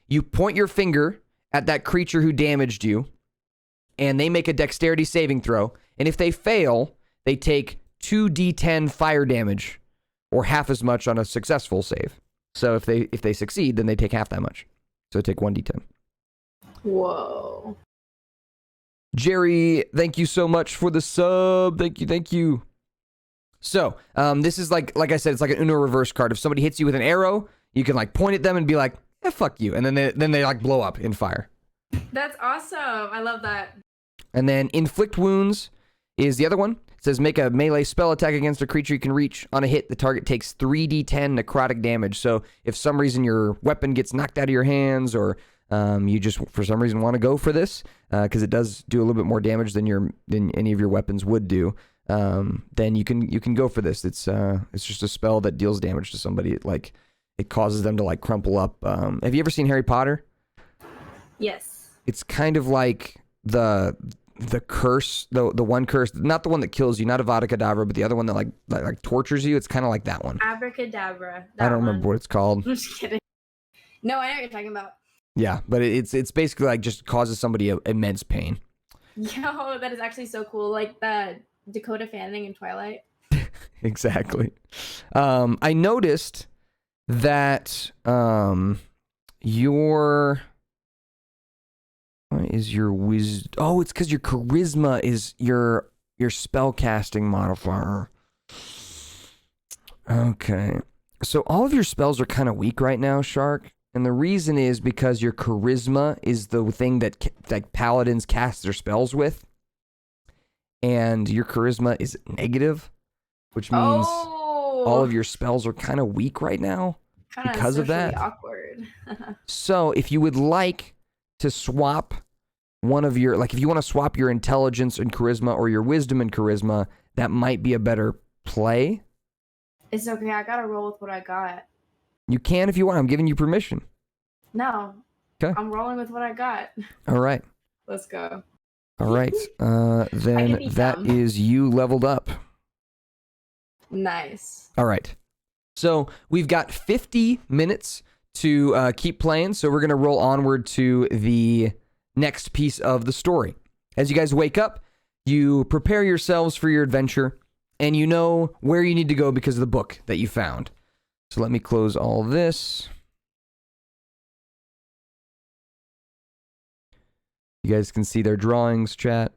you point your finger at that creature who damaged you, and they make a dexterity saving throw, and if they fail, they take 2d10 fire damage, or half as much on a successful save. So if they succeed, then they take half that much. So they take 1d10. Whoa. Jerry, thank you so much for the sub. Thank you. So, this is like I said, it's like an Uno reverse card. If somebody hits you with an arrow, you can like point at them and be like, fuck you. And then they like blow up in fire. That's awesome. I love that. And then Inflict Wounds is the other one. It says make a melee spell attack against a creature you can reach. On a hit, the target takes 3d10 necrotic damage. So if some reason your weapon gets knocked out of your hands, or you just for some reason want to go for this, because it does do a little bit more damage than any of your weapons would do, then you can go for this. It's just a spell that deals damage to somebody. It causes them to like crumple up. Have you ever seen Harry Potter? Yes. It's kind of like the curse, the one curse, not the one that kills you, not Avada Kedavra, but the other one that like tortures you. It's kind of like that one. Abracadabra. I don't remember what it's called. I'm just kidding. No, I know what you're talking about. Yeah, but it's basically like just causes somebody immense pain. Yo, that is actually so cool. Like the Dakota Fanning in Twilight. Exactly. I noticed that your what is your wisdom? Oh, it's because your charisma is your spell casting modifier. Okay, so all of your spells are kind of weak right now, Shark, and the reason is because your charisma is the thing that like paladins cast their spells with, and your charisma is negative, which means all of your spells are kind of weak right now because of that. Awkward. So if you would like to swap one of your, like if you want to swap your intelligence and charisma or your wisdom and charisma, that might be a better play. It's okay. I gotta roll with what I got. You can if you want. I'm giving you permission. No. Okay. I'm rolling with what I got. All right. Let's go. All right. Then that is you leveled up. Nice. All right. So we've got 50 minutes to keep playing. So we're going to roll onward to the next piece of the story. As you guys wake up, you prepare yourselves for your adventure, and you know where you need to go because of the book that you found. So let me close all this. You guys can see their drawings, chat.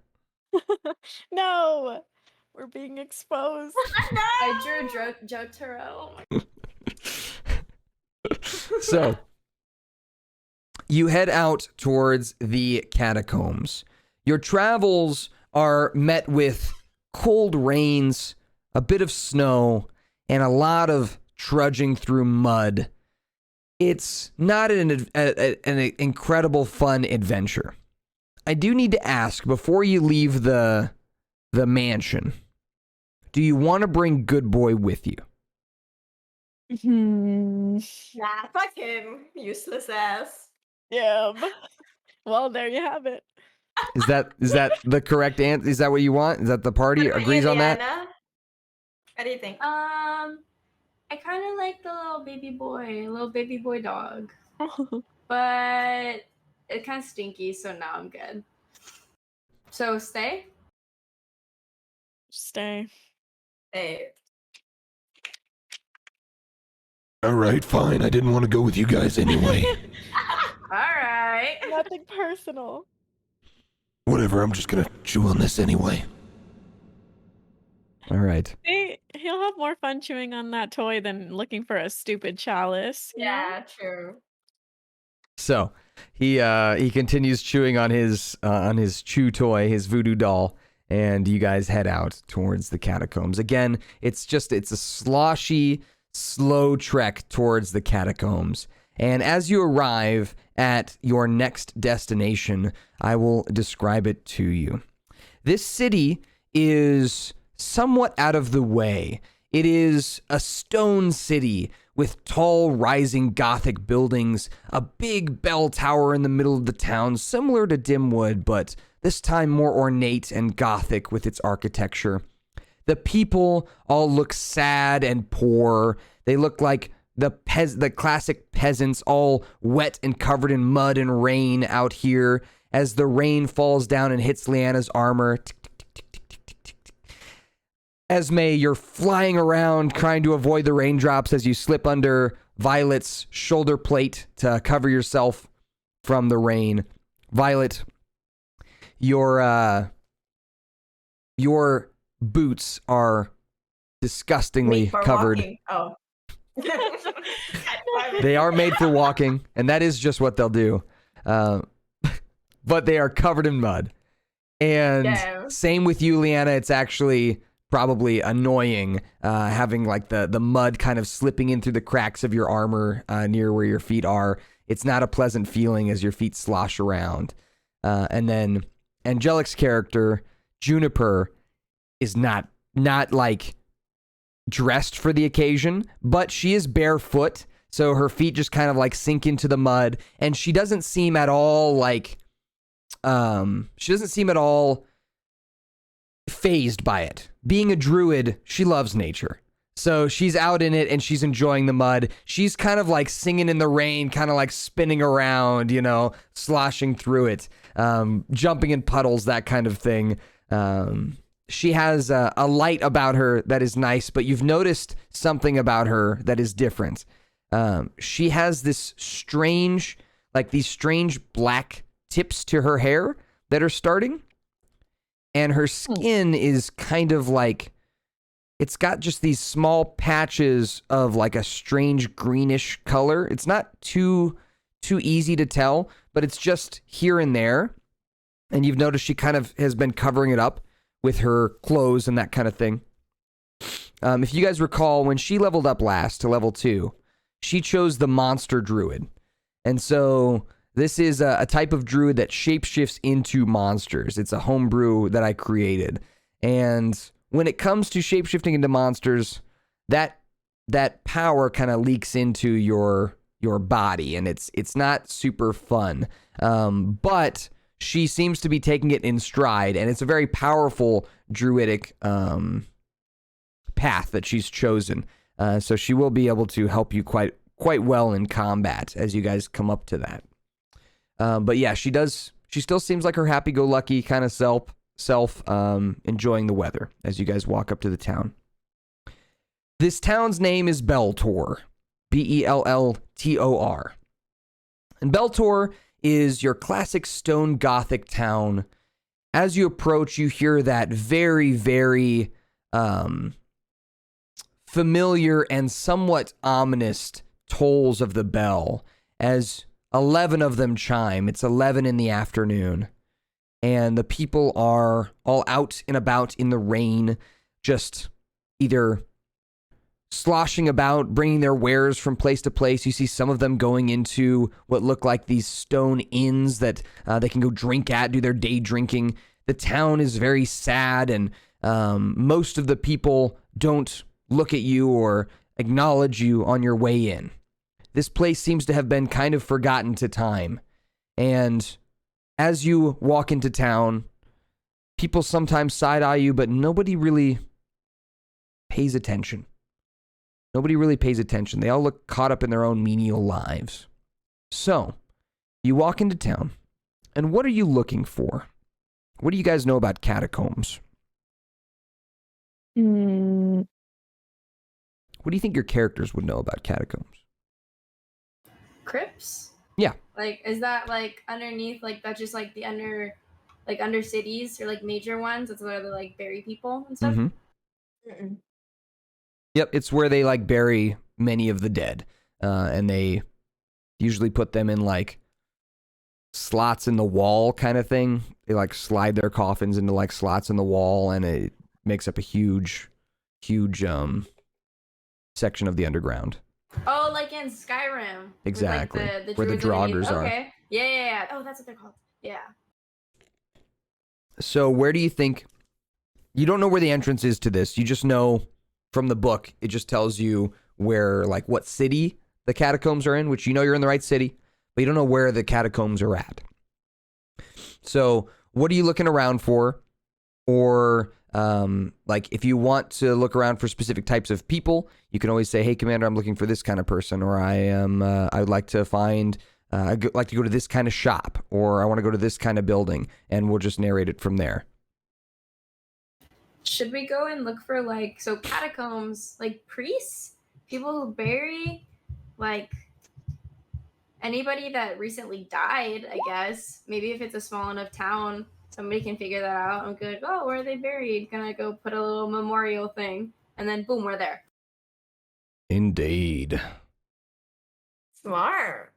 No, we're being exposed. I drew Jotaro. So, you head out towards the catacombs. Your travels are met with cold rains, a bit of snow, and a lot of trudging through mud. It's not an incredible fun adventure. I do need to ask, before you leave the mansion, do you want to bring Good Boy with you? Hmm. Nah, fuck him. Useless ass. Yeah. Well, there you have it. Is that the correct answer? Is that what you want? Is that the party What about agrees you, on that? Liana? What do you think? I kind of like the little baby boy dog, but it's kind of stinky, so now I'm good. So stay? Stay. Hey. All right, fine. I didn't want to go with you guys anyway. Alright. Nothing personal. Whatever, I'm just gonna chew on this anyway. All right. He'll have more fun chewing on that toy than looking for a stupid chalice. You know? Yeah, true. So he continues chewing on his chew toy, his voodoo doll, and you guys head out towards the catacombs. Again, it's a sloshy, slow trek towards the catacombs. And as you arrive at your next destination, I will describe it to you. This city is somewhat out of the way. It is a stone city with tall, rising Gothic buildings, a big bell tower in the middle of the town, similar to Dimwood, but this time more ornate and Gothic with its architecture. The people all look sad and poor. They look like the classic peasants, all wet and covered in mud and rain out here as the rain falls down and hits Leanna's armor. Esme, you're flying around trying to avoid the raindrops as you slip under Violet's shoulder plate to cover yourself from the rain. Violet, your boots are disgustingly covered. Walking. Oh. They are made for walking, and that is just what they'll do. But they are covered in mud. And same with you, Leanna. It's actually probably annoying having like the mud kind of slipping in through the cracks of your armor near where your feet are. It's not a pleasant feeling as your feet slosh around. And then Angelic's character, Juniper, is not like dressed for the occasion, but she is barefoot, so her feet just kind of like sink into the mud, and she doesn't seem at all like fazed by it. Being a druid, she loves nature. So she's out in it and she's enjoying the mud. She's kind of like singing in the rain, kind of like spinning around, you know, sloshing through it, jumping in puddles, that kind of thing. She has a light about her that is nice, but you've noticed something about her that is different. She has this strange, like these strange black tips to her hair that are starting. And her skin is kind of like, it's got just these small patches of like a strange greenish color. It's not too easy to tell, but it's just here and there. And you've noticed she kind of has been covering it up with her clothes and that kind of thing. If you guys recall, when she leveled up last to level 2, she chose the monster druid. And so this is a type of druid that shapeshifts into monsters. It's a homebrew that I created. And when it comes to shapeshifting into monsters, that power kind of leaks into your body, and it's not super fun. But she seems to be taking it in stride, and it's a very powerful druidic path that she's chosen. So she will be able to help you quite well in combat as you guys come up to that. But yeah, she still seems like her happy-go-lucky kind of self enjoying the weather as you guys walk up to the town. This town's name is Belltor, Belltor. And Belltor is your classic stone Gothic town. As you approach, you hear that very, very familiar and somewhat ominous tolls of the bell as 11 of them chime. It's 11 in the afternoon, and the people are all out and about in the rain, just either sloshing about, bringing their wares from place to place. You see some of them going into what look like these stone inns that they can go drink at, do their day drinking. The town is very sad, and most of the people don't look at you or acknowledge you on your way in. This place seems to have been kind of forgotten to time. And as you walk into town, people sometimes side-eye you, but nobody really pays attention. Nobody really pays attention. They all look caught up in their own menial lives. So, you walk into town, and what are you looking for? What do you guys know about catacombs? What do you think your characters would know about catacombs? Crypts? Yeah. Like, is that like underneath, like that's just like the under cities or like major ones? That's where they like bury people and stuff? Mm-hmm. Yep, it's where they like bury many of the dead. And they usually put them in like slots in the wall kind of thing. They like slide their coffins into like slots in the wall, and it makes up a huge section of the underground. Oh, like in Skyrim. Exactly. With, like, the where the Druids Draugrs are. Okay. Yeah. Oh, that's what they're called. Yeah. So where do you think... You don't know where the entrance is to this. You just know from the book, it just tells you where, like, what city the catacombs are in, which you know you're in the right city, but you don't know where the catacombs are at. So what are you looking around for? Or, like, if you want to look around for specific types of people, you can always say, hey, Commander, I'm looking for this kind of person, or I would like to find, I'd like to go to this kind of shop, or I want to go to this kind of building, and we'll just narrate it from there. Should we go and look for, like, so catacombs, like priests? People who bury, like, anybody that recently died, I guess. Maybe if it's a small enough town, somebody can figure that out and be like, oh, where are they buried? Gonna go put a little memorial thing. And then, boom, we're there. Indeed. Smart.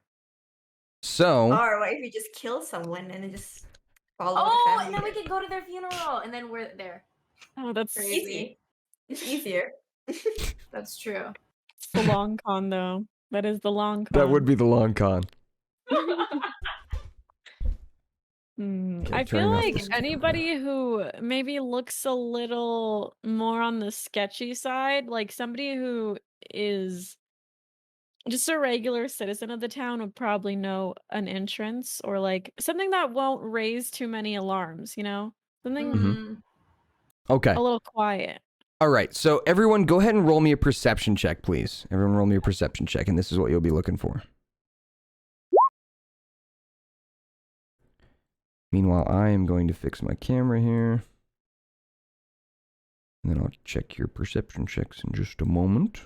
So... Or what if you just kill someone and then just follow the Oh, family? and then we can go to their funeral, and then we're there. Oh, that's Crazy. Easy. It's easier. That's true. It's the long con, though. That is the long con. That would be the long con. Okay, I feel turning off like this camera. anybody who maybe looks a little more on the sketchy side, like somebody who is just a regular citizen of the town, would probably know an entrance or like something that won't raise too many alarms, you know? Something Mhm. Okay. a little quiet. All right. So everyone go ahead and roll me a perception check, please. Everyone roll me a perception check, and this is what you'll be looking for. Meanwhile, I am going to fix my camera here. And then I'll check your perception checks in just a moment.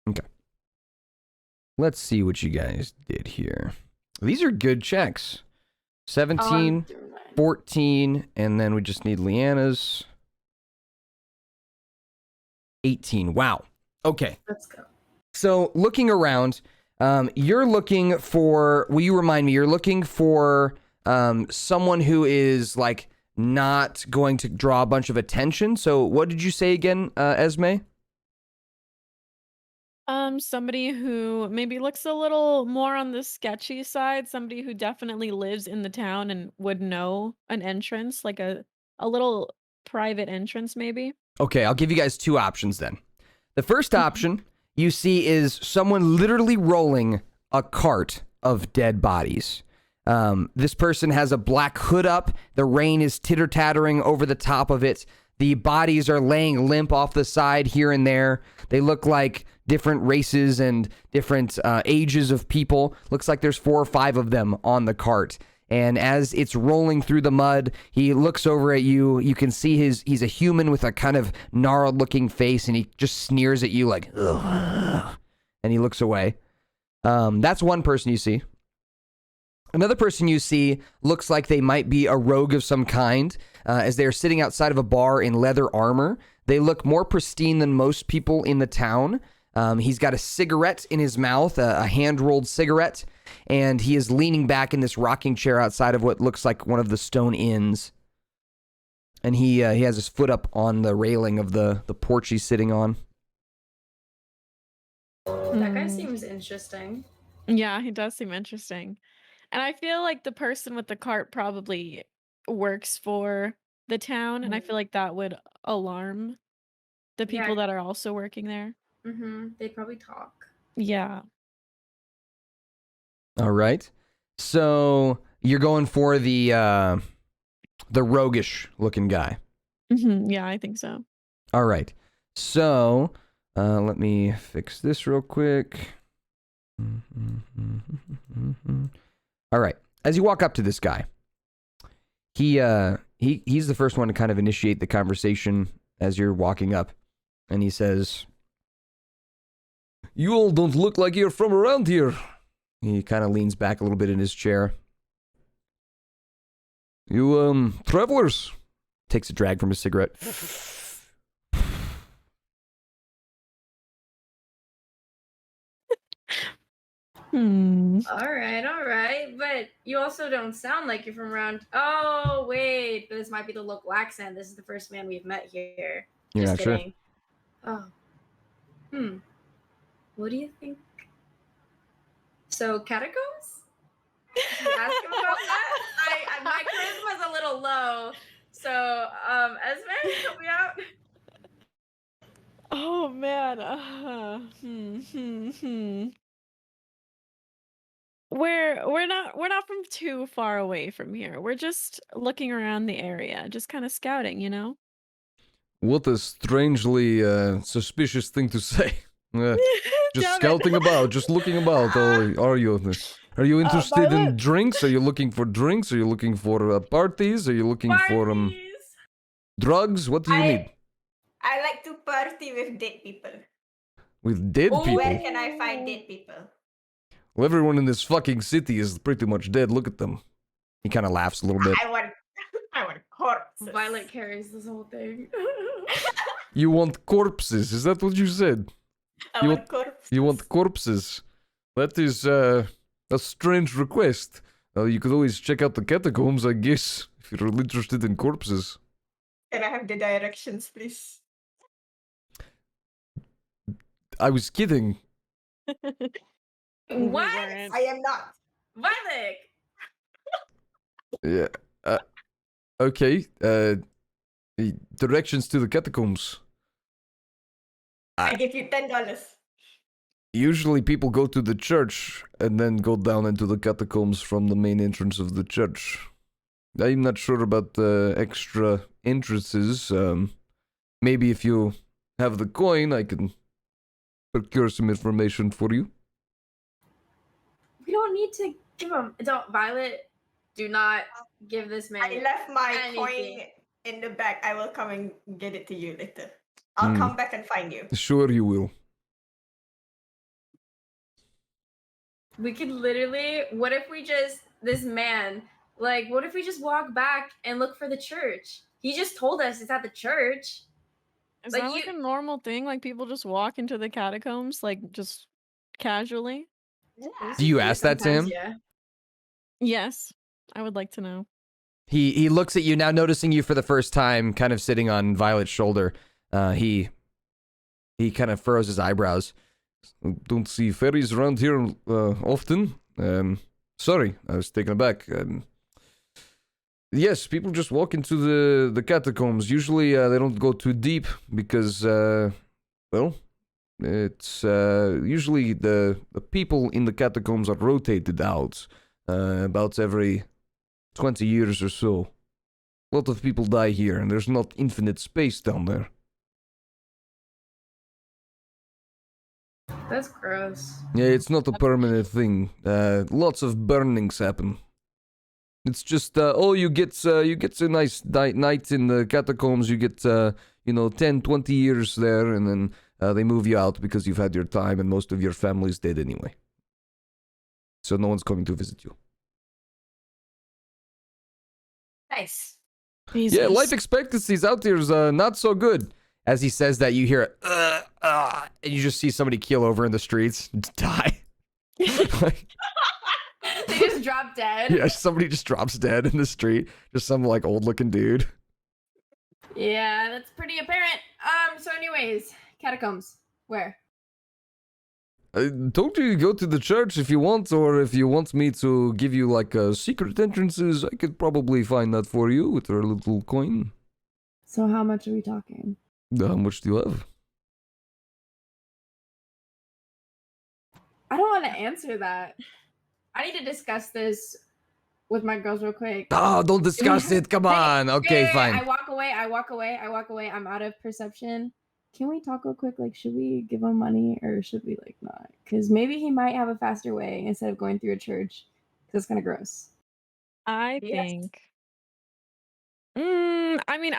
Okay. Let's see what you guys did here. These are good checks. 17, 14, and then we just need Leanna's. 18. Wow. Okay. Let's go. So looking around, you're looking for, will you remind me, you're looking for someone who is like not going to draw a bunch of attention. So what did you say again, Esme? Somebody who maybe looks a little more on the sketchy side, somebody who definitely lives in the town and would know an entrance, like a little private entrance maybe. Okay, I'll give you guys two options then. The first option you see is someone literally rolling a cart of dead bodies. This person has a black hood up. The rain is titter-tattering over the top of it. The bodies are laying limp off the side here and there. They look like different races and different ages of people. Looks like there's 4 or 5 of them on the cart. And as it's rolling through the mud, he looks over at you. You can see he's a human with a kind of gnarled looking face, and he just sneers at you like, ugh, and he looks away. That's one person you see. Another person you see looks like they might be a rogue of some kind, as they are sitting outside of a bar in leather armor. They look more pristine than most people in the town. He's got a cigarette in his mouth, a hand-rolled cigarette, and he is leaning back in this rocking chair outside of what looks like one of the stone inns. And he has his foot up on the railing of the porch he's sitting on. That guy seems interesting. Yeah, he does seem interesting. And I feel like the person with the cart probably works for the town, and I feel like that would alarm the people that are also working there. They probably talk. Yeah. All right. So you're going for the roguish looking guy. Yeah, I think so. All right. So let me fix this real quick. All right. As you walk up to this guy, he's the first one to kind of initiate the conversation as you're walking up, and he says, "You all don't look like you're from around here." He kind of leans back a little bit in his chair. "You travelers?" Takes a drag from his cigarette. All right. But you also don't sound like you're from around. Oh, wait. This might be the local accent. This is the first man we've met here. You're Just not sure? kidding. Oh. What do you think? So, catacombs? Did you ask him about that? My charisma's a little low. So, Esme, help me out. Oh man. We're not from too far away from here. We're just looking around the area, just kind of scouting, you know? What a strangely suspicious thing to say. Just Damn it. scouting about, just looking about. Are you interested in Violet. drinks? Are you looking for drinks? Are you looking for parties? Are you looking for Parties. drugs? What do you need? I like to party with dead people. With dead Oh, people? Where can I find dead people? Well, everyone in this fucking city is pretty much dead. Look at them. He kind of laughs a little bit. I want corpses. Violet carries this whole thing. You want corpses? Is that what you said? I want corpses. You want corpses? That is a strange request. You could always check out the catacombs, I guess, if you're interested in corpses. Can I have the directions, please? I was kidding. What? I am not. Violet! Yeah. Okay. Directions to the catacombs. I give you $10. Usually people go to the church and then go down into the catacombs from the main entrance of the church. I'm not sure about the extra entrances. Maybe if you have the coin, I can procure some information for you. We don't need to give him. Don't, Violet, do not give this man. I left my anything. coin in the bag. I will come and get it to you later. I'll come back and find you. Sure you will. We could literally. What if we just. This man. Like, what if we just walk back and look for the church? He just told us it's at the church. Is Like, that like a normal thing? Like people just walk into the catacombs, like just casually? Yeah. Do you ask that to him? Sometimes, yeah. Yes, I would like to know. He looks at you now, noticing you for the first time, kind of sitting on Violet's shoulder. He kind of furrows his eyebrows. Don't see fairies around here often. Sorry, I was taken aback. Yes, people just walk into the catacombs. Usually they don't go too deep because, well, it's usually the people in the catacombs are rotated out about every 20 years or so. A lot of people die here, and there's not infinite space down there. That's gross. Yeah, it's not a permanent thing. Lots of burnings happen. It's just, you get a nice night in the catacombs. You get, 10, 20 years there, and then they move you out because you've had your time, and most of your family's dead anyway. So no one's coming to visit you. Nice. Jesus. Yeah, life expectancies out there is not so good. As he says that, you hear and you just see somebody keel over in the streets and die. Like, They just drop dead. yeah, somebody just drops dead in the street. Just some like old looking dude. Yeah, that's pretty apparent. So anyways, catacombs. Where? I told you to go to the church if you want, or if you want me to give you like secret entrances, I could probably find that for you with our little coin. So how much are we talking? How much do you have? I don't want to answer that. I need to discuss this with my girls real quick. Oh, don't discuss it. Come on. Okay, Hey, fine. I walk away. I'm out of perception. Can we talk real quick? Like, should we give him money or should we like not? Because maybe he might have a faster way instead of going through a church. Because it's kind of gross. I Yes. think.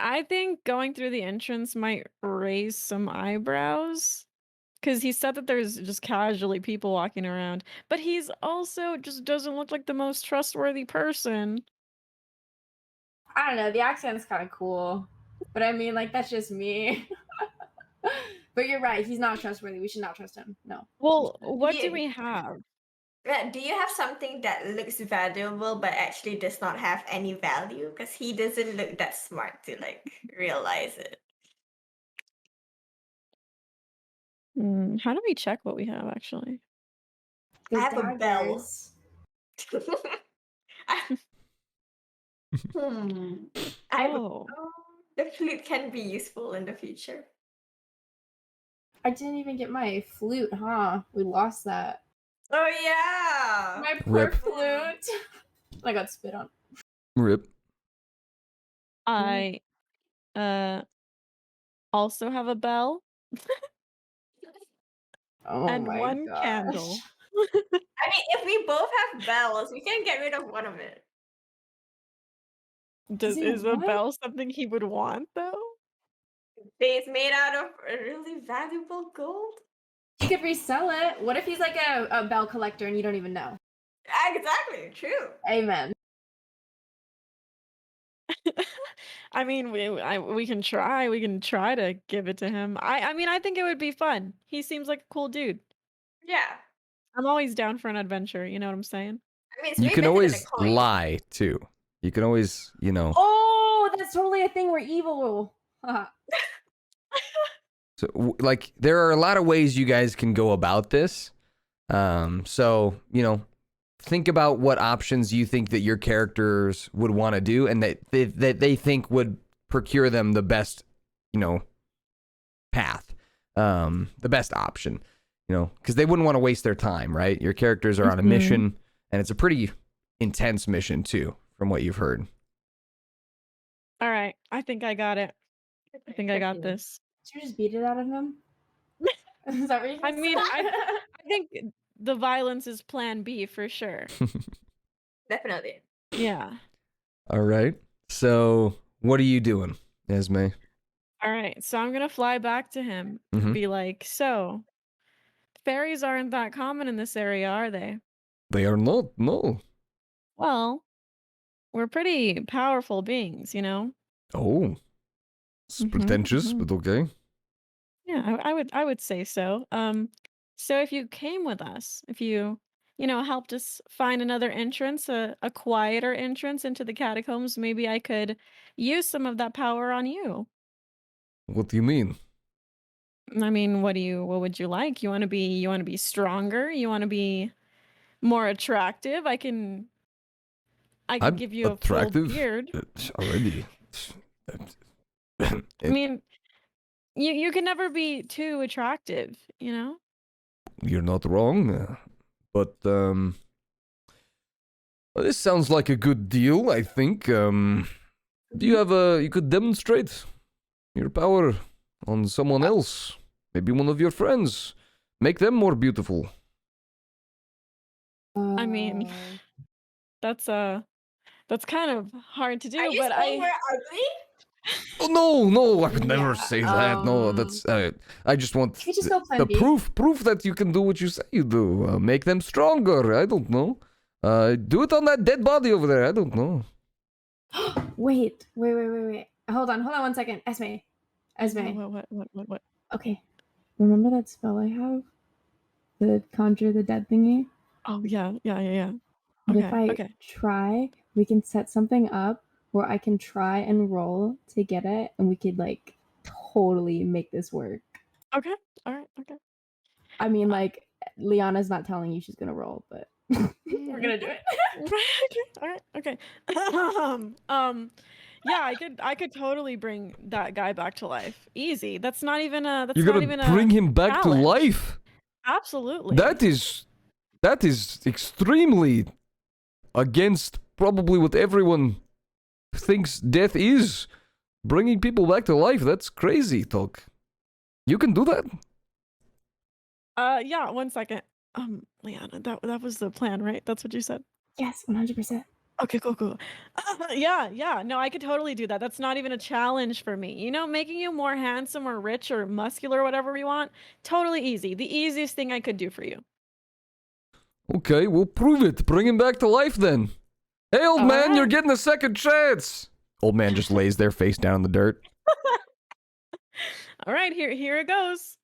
I think going through the entrance might raise some eyebrows. Because he said that there's just casually people walking around. But he's also just doesn't look like the most trustworthy person. I don't know. The accent's kind of cool. But I mean, like, that's just me. But you're right. He's not trustworthy. We should not trust him. No. Well, shouldn't. what do Yeah. we have? Do you have something that looks valuable but actually does not have any value? Because he doesn't look that smart to like realize it. How do we check what we have actually? I The have a bell. daggers. I have Oh, the flute can be useful in the future. I didn't even get my flute, huh? We lost that. Oh yeah. My poor Rip. flute. I got spit on. Rip. I also have a bell Oh and my one gosh. candle. I mean, if we both have bells, we can get rid of one of it. Is a what? bell something he would want though? It's made out of really valuable gold. You could resell it. What if he's like a bell collector and you don't even know? Exactly, true. Amen. I mean, we can try. We can try to give it to him. I mean, I think it would be fun. He seems like a cool dude. Yeah. I'm always down for an adventure. You know what I'm saying? I mean, it's You way can better than a always coin. lie too. You can always, Oh, that's totally a thing. We're evil. So, like, there are a lot of ways you guys can go about this. So, think about what options you think that your characters would want to do and that they think would procure them the best, path, the best option, because they wouldn't want to waste their time, right? Your characters are on a mission, and it's a pretty intense mission too, from what you've heard. All right, I think I got it. I think I got this. Did you just beat it out of him? Is that what you I just mean, said? I think the violence is plan B for sure. Definitely. Yeah. All right. So, what are you doing, Esme? All right, so I'm gonna fly back to him and Mhm. be like, so fairies aren't that common in this area, are they? They are not. No. Well, we're pretty powerful beings, Oh, it's pretentious, but okay. Yeah, I would say so. So if you came with us, if you, helped us find another entrance, a quieter entrance into the catacombs, maybe I could use some of that power on you. What do you mean? I mean, what would you like? You want to be stronger? You want to be more attractive? I can I'm give you a attractive full beard. already. I mean, you can never be too attractive, You're not wrong, but well, this sounds like a good deal. I think. Do you have you could demonstrate your power on someone else, maybe one of your friends, make them more beautiful. I mean, that's kind of hard to do, Are you but saying we're ugly? Oh no! I would never Yeah, say that. No, that's. I just want You just go plan the B. proof that you can do what you say you do. Make them stronger. I don't know. Do it on that dead body over there. I don't know. Wait. Hold on 1 second. Esme. what? Okay. Remember that spell I have? The conjure the dead thingy? Oh yeah. But if Okay, I okay. try, we can set something up where I can try and roll to get it, and we could like totally make this work. Okay. All right. Okay. I mean, like, Liana's not telling you she's gonna roll, but we're gonna do it. All right. Okay. Yeah, I could totally bring that guy back to life. Easy. That's not even a. That's You're not gonna even bring a him back challenge. to life. Absolutely. That is extremely against probably what everyone thinks death is. Bringing people back to life. That's crazy talk. You can do that. Yeah. 1 second. Leanna, that was the plan, right? That's what you said. Yes, 100%. Okay, cool. Yeah. No, I could totally do that. That's not even a challenge for me. Making you more handsome or rich or muscular, whatever we want, totally easy. The easiest thing I could do for you. Okay, we'll prove it. Bring him back to life then. Hey, old All man, you're right. getting a second chance. Old man just lays their face down in the dirt. All right, here it goes.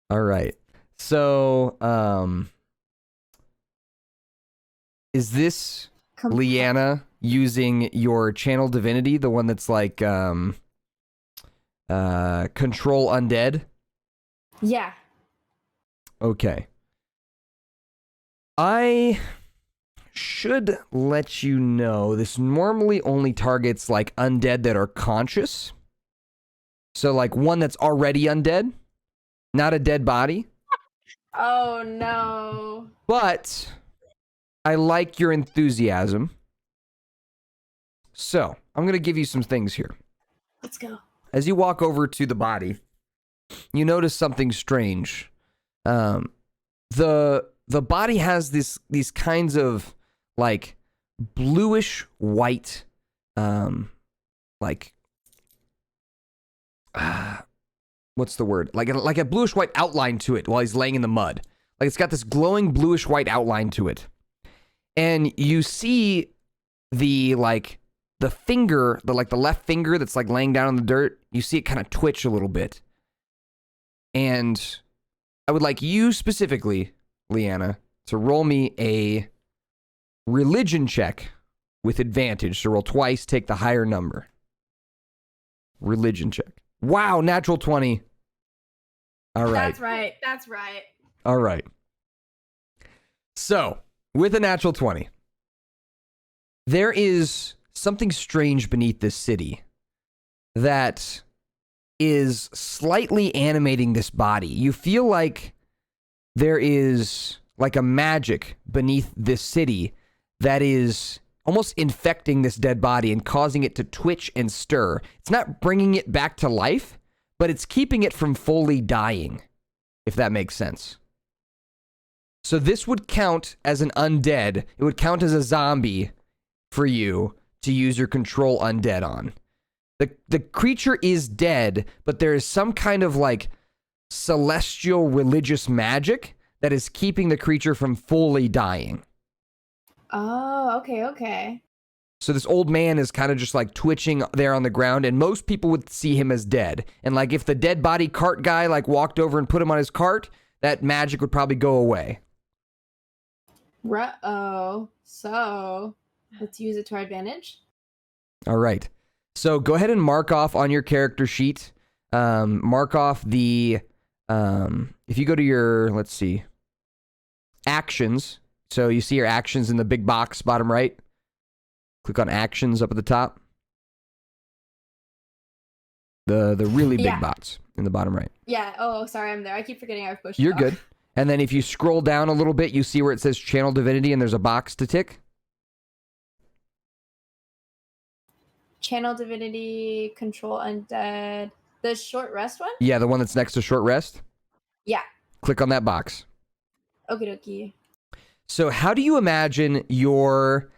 All right. So, Is this Com- Leanna using your channel divinity, the one that's like control undead? Yeah. Okay. I should let you know this normally only targets like undead that are conscious. So like one that's already undead, not a dead body. Oh no. But I like your enthusiasm. So I'm going to give you some things here. Let's go. As you walk over to the body, you notice something strange. The body has these kinds of like bluish white, like what's the word? Like a bluish white outline to it while he's laying in the mud. Like it's got this glowing bluish white outline to it, and you see the finger, the left finger that's like laying down in the dirt. You see it kind of twitch a little bit, and I would like you specifically, Leanna, to roll me a religion check with advantage. So roll twice, take the higher number. Religion check. Wow, natural 20. All right. That's right. That's right. All right. So, with a natural 20, there is something strange beneath this city that is slightly animating this body. You feel like there is like a magic beneath this city that is almost infecting this dead body and causing it to twitch and stir. It's not bringing it back to life, but it's keeping it from fully dying, if that makes sense. So this would count as an undead. It would count as a zombie for you to use your control undead on. The creature is dead, but there is some kind of like celestial religious magic that is keeping the creature from fully dying. Oh, okay. So this old man is kind of just like twitching there on the ground, and most people would see him as dead. And like if the dead body cart guy like walked over and put him on his cart, that magic would probably go away. Ruh-oh. So, let's use it to our advantage. All right. So go ahead and mark off on your character sheet. Mark off the, if you go to your, let's see, actions. So you see your actions in the big box, bottom right. Click on actions up at the top. The really big box in the bottom right. Yeah. Oh, sorry, I'm there. I keep forgetting I've pushed. You're good. And then if you scroll down a little bit, you see where it says Channel Divinity and there's a box to tick. Channel Divinity, Control Undead. The short rest one? Yeah, the one that's next to short rest. Yeah. Click on that box. Okie dokie. So how do you imagine your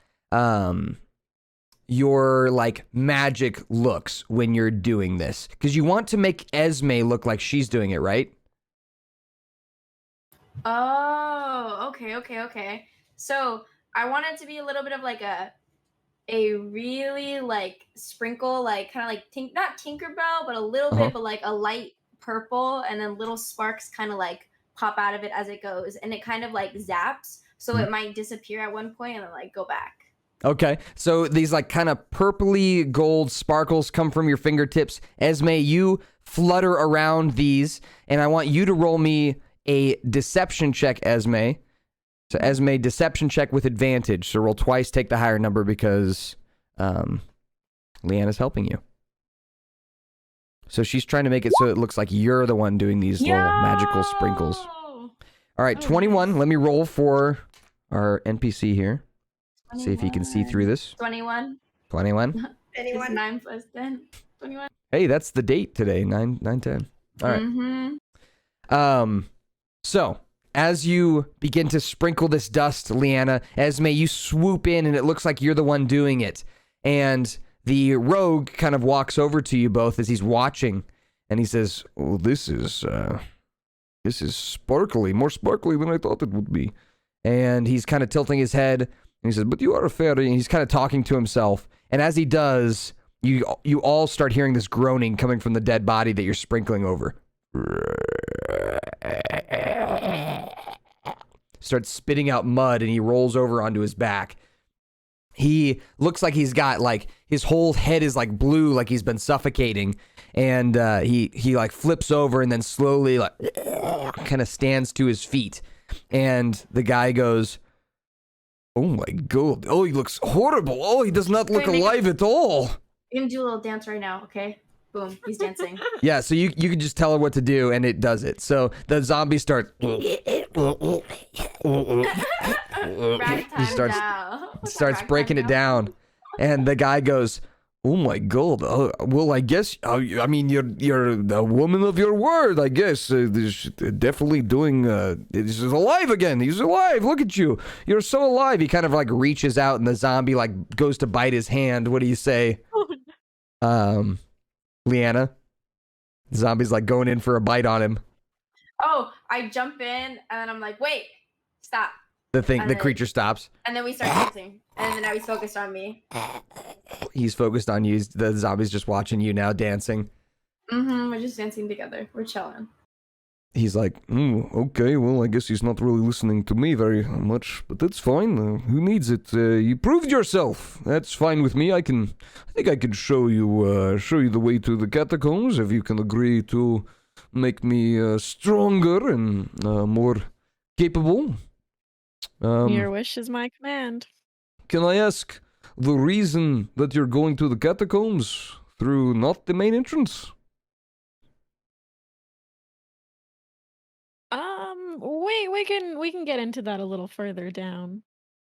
like magic looks when you're doing this? Because you want to make Esme look like she's doing it, right? Oh, okay. So I want it to be a little bit of like a really like sprinkle, like kind of like not Tinkerbell, but a little bit, but like a light purple, and then little sparks kind of like pop out of it as it goes, and it kind of like zaps, so it might disappear at one point and then like go back. Okay, so these like kind of purpley gold sparkles come from your fingertips. Esme, you flutter around these, and I want you to roll me a deception check, Esme. So Esme, deception check with advantage. So roll twice, take the higher number because Leanna's helping you. So she's trying to make it so it looks like you're the one doing these little magical sprinkles. All right, 21. Let me roll for our NPC here. 21. See if he can see through this. 21. 21. 9 plus 10. 21. Hey, that's the date today, 9/10. All right. So as you begin to sprinkle this dust, Leanna, Esme, you swoop in and it looks like you're the one doing it. And the rogue kind of walks over to you both as he's watching, and he says, "Oh, this is sparkly, more sparkly than I thought it would be." And he's kind of tilting his head, and he says, "But you are a fairy." And he's kind of talking to himself. And as he does, you all start hearing this groaning coming from the dead body that you're sprinkling over. starts spitting out mud, and he rolls over onto his back. He looks like he's got like his whole head is like blue, like he's been suffocating, and he like flips over and then slowly like kind of stands to his feet, and the guy goes, "Oh my god! Oh, he looks horrible! Oh, he does not look alive at all." You can do a little dance right now, okay? Boom, he's dancing. Yeah, so you can just tell her what to do, and it does it. So the zombies start. He starts breaking it down, and the guy goes, "Oh my god! Well, I guess I mean you're the woman of your word. I guess definitely doing. He's alive again. He's alive. Look at you. You're so alive." He kind of like reaches out, and the zombie like goes to bite his hand. What do you say, Leanna? The zombie's like going in for a bite on him. Oh, I jump in and then I'm like, wait, stop. The creature stops. And then we start dancing. And then now he's focused on me. He's focused on you. The zombie's just watching you now dancing. We're just dancing together. We're chilling. He's like, okay, well, I guess he's not really listening to me very much, but that's fine. Who needs it? You proved yourself. That's fine with me. I think I can show you the way to the catacombs if you can agree to make me stronger and more capable. Your wish is my command. Can I ask the reason that you're going to the catacombs through not the main entrance? We can get into that a little further down.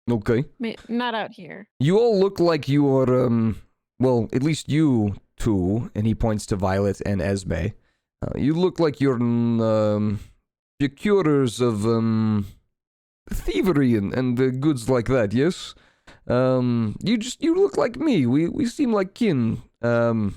Okay. Not out here. You all look like you are, well, at least you two, and he points to Violet and Esme. You look like you're procurers of thievery and goods like that, yes? You look like me. We seem like kin. I'm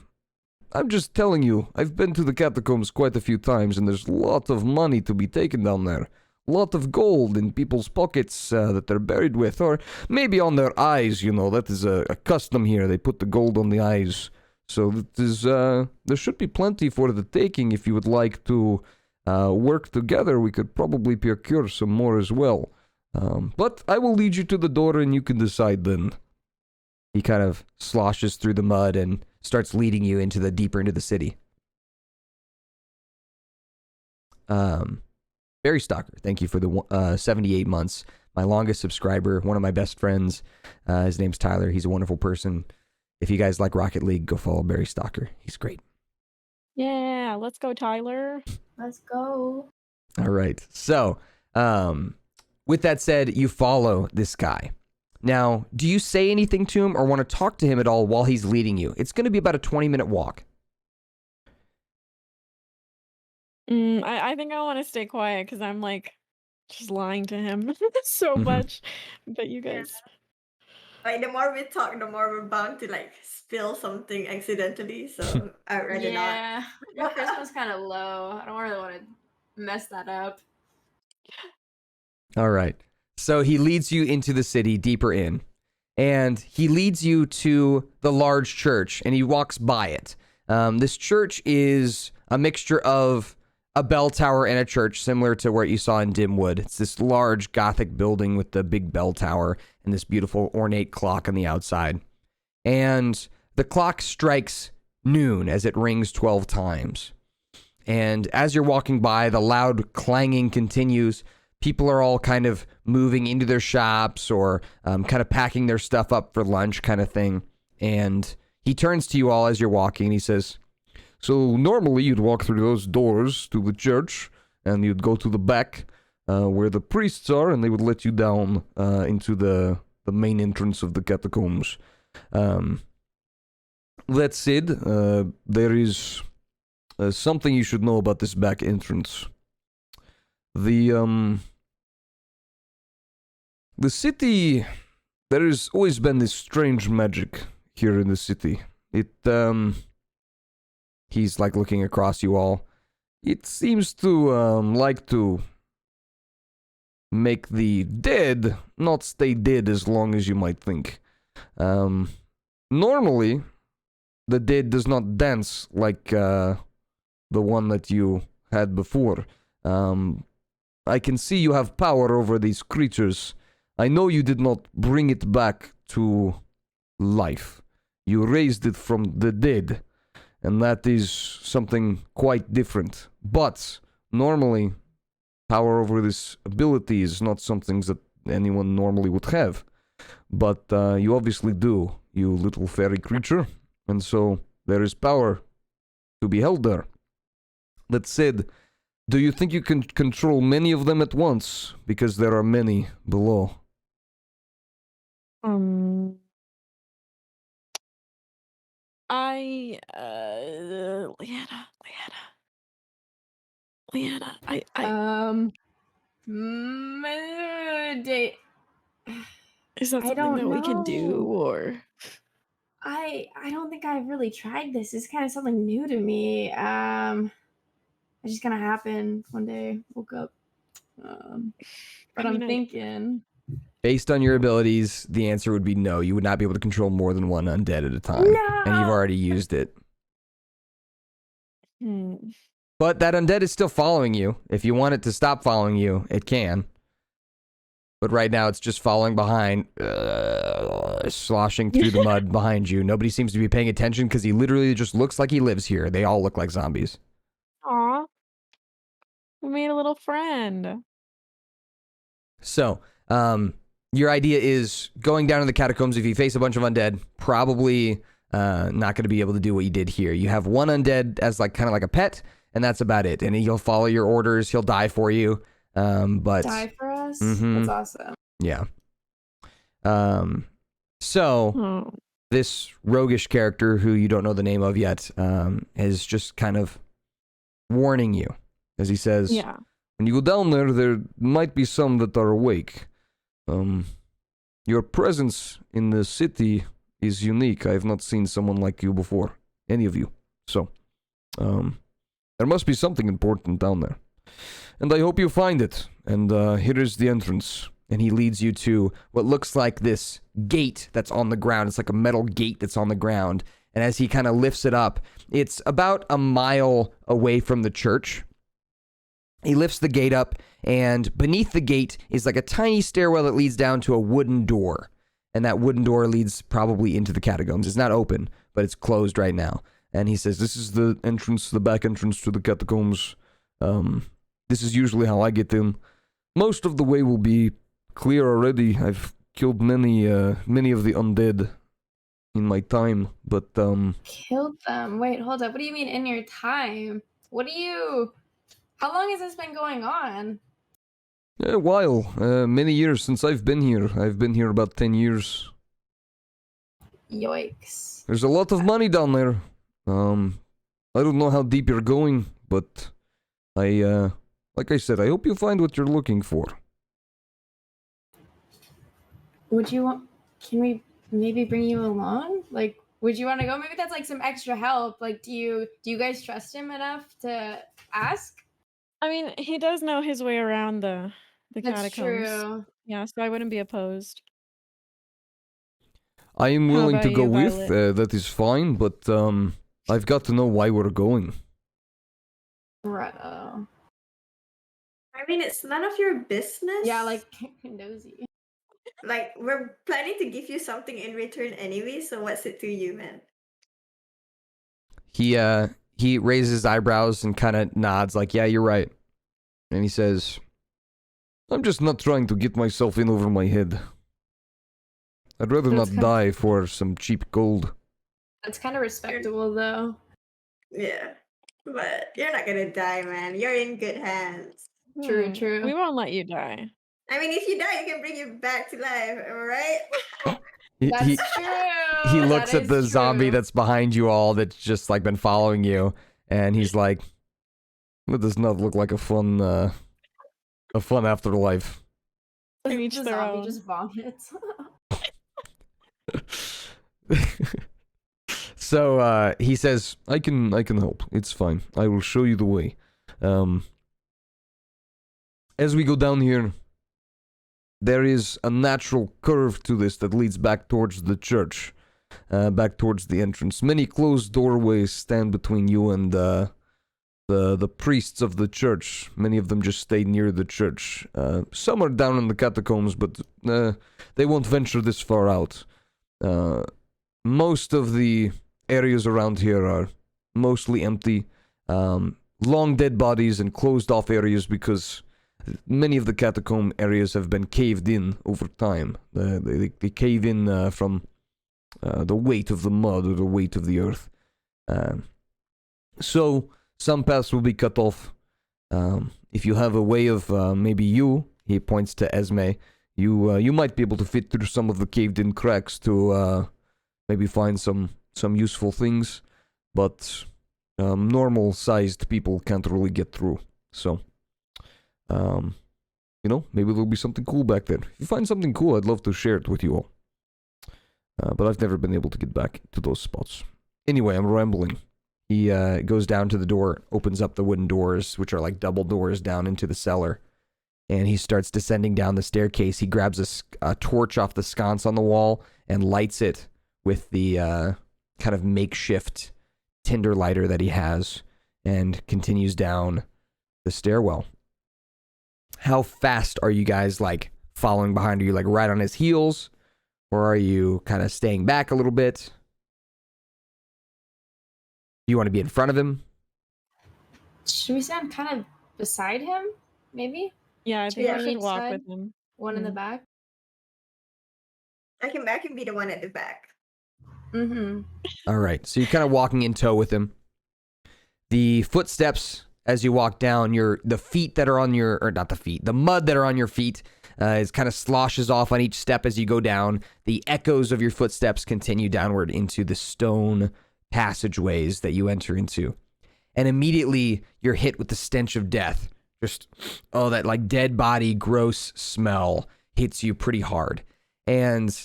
just telling you, I've been to the catacombs quite a few times, and there's a lot of money to be taken down there. A lot of gold in people's pockets that they're buried with, or maybe on their eyes, you know, that is a custom here. They put the gold on the eyes. So there should be plenty for the taking. If you would like to work together, we could probably procure some more as well. But I will lead you to the door, and you can decide then. He kind of sloshes through the mud and starts leading you deeper into the city. Berry Stalker, thank you for the 78 months. My longest subscriber, one of my best friends. His name's Tyler. He's a wonderful person. If you guys like Rocket League, go follow Berry Stalker. He's great. Yeah, let's go, Tyler. Let's go. All right. So, with that said, you follow this guy. Now, do you say anything to him or want to talk to him at all while he's leading you? It's going to be about a 20-minute walk. I think I want to stay quiet because I'm like just lying to him so much. But you guys, like the more we talk, the more we're bound to like spill something accidentally. So I'd rather not. Your first one's kind of low. I don't really want to mess that up. All right. So he leads you into the city deeper in, and he leads you to the large church, and he walks by it. This church is a mixture of a bell tower and a church, similar to what you saw in Dimwood. It's this large Gothic building with the big bell tower and this beautiful ornate clock on the outside. And the clock strikes noon as it rings 12 times. And as you're walking by, the loud clanging continues. People are all kind of moving into their shops or kind of packing their stuff up for lunch kind of thing. And he turns to you all as you're walking and he says, "So normally you'd walk through those doors to the church and you'd go to the back where the priests are, and they would let you down into the main entrance of the catacombs. That said, there is something you should know about this back entrance. The city, there has always been this strange magic here in the city. He's like looking across you all. It seems to like to make the dead not stay dead as long as you might think. Normally, the dead does not dance like the one that you had before. I can see you have power over these creatures. I know you did not bring it back to life. You raised it from the dead, and that is something quite different. But normally, power over this ability is not something that anyone normally would have. But you obviously do, you little fairy creature, and so there is power to be held there. That said, do you think you can control many of them at once? Because there are many below. Leanna, is that I something don't that we can do, know. or? I don't think I've really tried this. It's kind of something new to me. It's just gonna happen one day. Woke up. But I'm thinking. Based on your abilities, the answer would be no. You would not be able to control more than one undead at a time. No! And you've already used it. But that undead is still following you. If you want it to stop following you, it can. But right now, it's just following behind, sloshing through the mud behind you. Nobody seems to be paying attention because he literally just looks like he lives here. They all look like zombies. Aw. We made a little friend. So, your idea is going down to the catacombs. If you face a bunch of undead, probably not going to be able to do what you did here. You have one undead as like kind of like a pet, and that's about it. And he'll follow your orders. He'll die for you. But Die for us? Mhm. That's awesome. yeah. So this roguish character who you don't know the name of yet is just kind of warning you, as he says, Yeah. when you go down there, there might be some that are awake. Your presence in the city is unique. I have not seen someone like you before, any of you. So, there must be something important down there. And I hope you find it. And here is the entrance. And he leads you to what looks like this gate that's on the ground. It's like a metal gate that's on the ground. And as he kind of lifts it up, it's about a mile away from the church. He lifts the gate up, and beneath the gate is like a tiny stairwell that leads down to a wooden door. And that wooden door leads probably into the catacombs. It's not open, but it's closed right now. And he says, this is the entrance, the back entrance to the catacombs. This is usually how I get in. Most of the way will be clear already. I've killed many of the undead in my time, but Killed them. Wait, hold up. What do you mean in your time? How long has this been going on? a while, many years since I've been here. I've been here about 10 years. Yikes. There's a lot of money down there. I don't know how deep you're going, but like I said, I hope you find what you're looking for. Can we maybe bring you along? Like, would you want to go? Maybe that's like some extra help. Like, do you guys trust him enough to ask? I mean, he does know his way around the That's catacombs. true. Yeah, so I wouldn't be opposed. I am willing to about go you, with, Violet? that is fine, but I've got to know why we're going. Right. I mean, it's none of your business. Yeah, like nosy. Like, we're planning to give you something in return anyway, so what's it to you, man? He raises his eyebrows and kind of nods like, yeah, you're right. And he says, I'm just not trying to get myself in over my head. I'd rather That's not die for some cheap gold. That's kind of respectable, though. Yeah. But you're not gonna die, man. You're in good hands. True, true. We won't let you die. I mean, if you die, you can bring you back to life, am I right? That's true. He looks That at the is zombie true. that's behind you all that's just like been following you, and he's like, that does not look like a fun afterlife. To each The their zombie own. just vomits. So he says, I can help. It's fine. I will show you the way. As we go down here, there is a natural curve to this that leads back towards the church, back towards the entrance. Many closed doorways stand between you and the priests of the church. Many of them just stay near the church. Some are down in the catacombs, but they won't venture this far out. Most of the areas around here are mostly empty. Long dead bodies and closed off areas because many of the catacomb areas have been caved in over time. They cave in from the weight of the mud or the weight of the earth. So some paths will be cut off. If you have a way of maybe he points to Esme, you might be able to fit through some of the caved in cracks to maybe find some useful things, but normal sized people can't really get through. So maybe there'll be something cool back there. If you find something cool, I'd love to share it with you all. But I've never been able to get back to those spots. Anyway, I'm rambling. He goes down to the door, opens up the wooden doors, which are like double doors down into the cellar, and he starts descending down the staircase. He grabs a torch off the sconce on the wall and lights it with the kind of makeshift tinder lighter that he has, and continues down the stairwell. How fast are you guys, like, following behind? Are you, like, right on his heels? Or are you kind of staying back a little bit? Do you want to be in front of him? Should we stand kind of beside him, maybe? Yeah, I think Two I on should each walk side? with him. One in the Mm. back? I can be the one at the back. Mm-hmm. All right, so you're kind of walking in tow with him. The footsteps as you walk down, the feet that are on your, or not the feet, the mud that are on your feet is kind of sloshes off on each step as you go down. The echoes of your footsteps continue downward into the stone passageways that you enter into. And immediately you're hit with the stench of death. Just, that like dead body, gross smell hits you pretty hard. And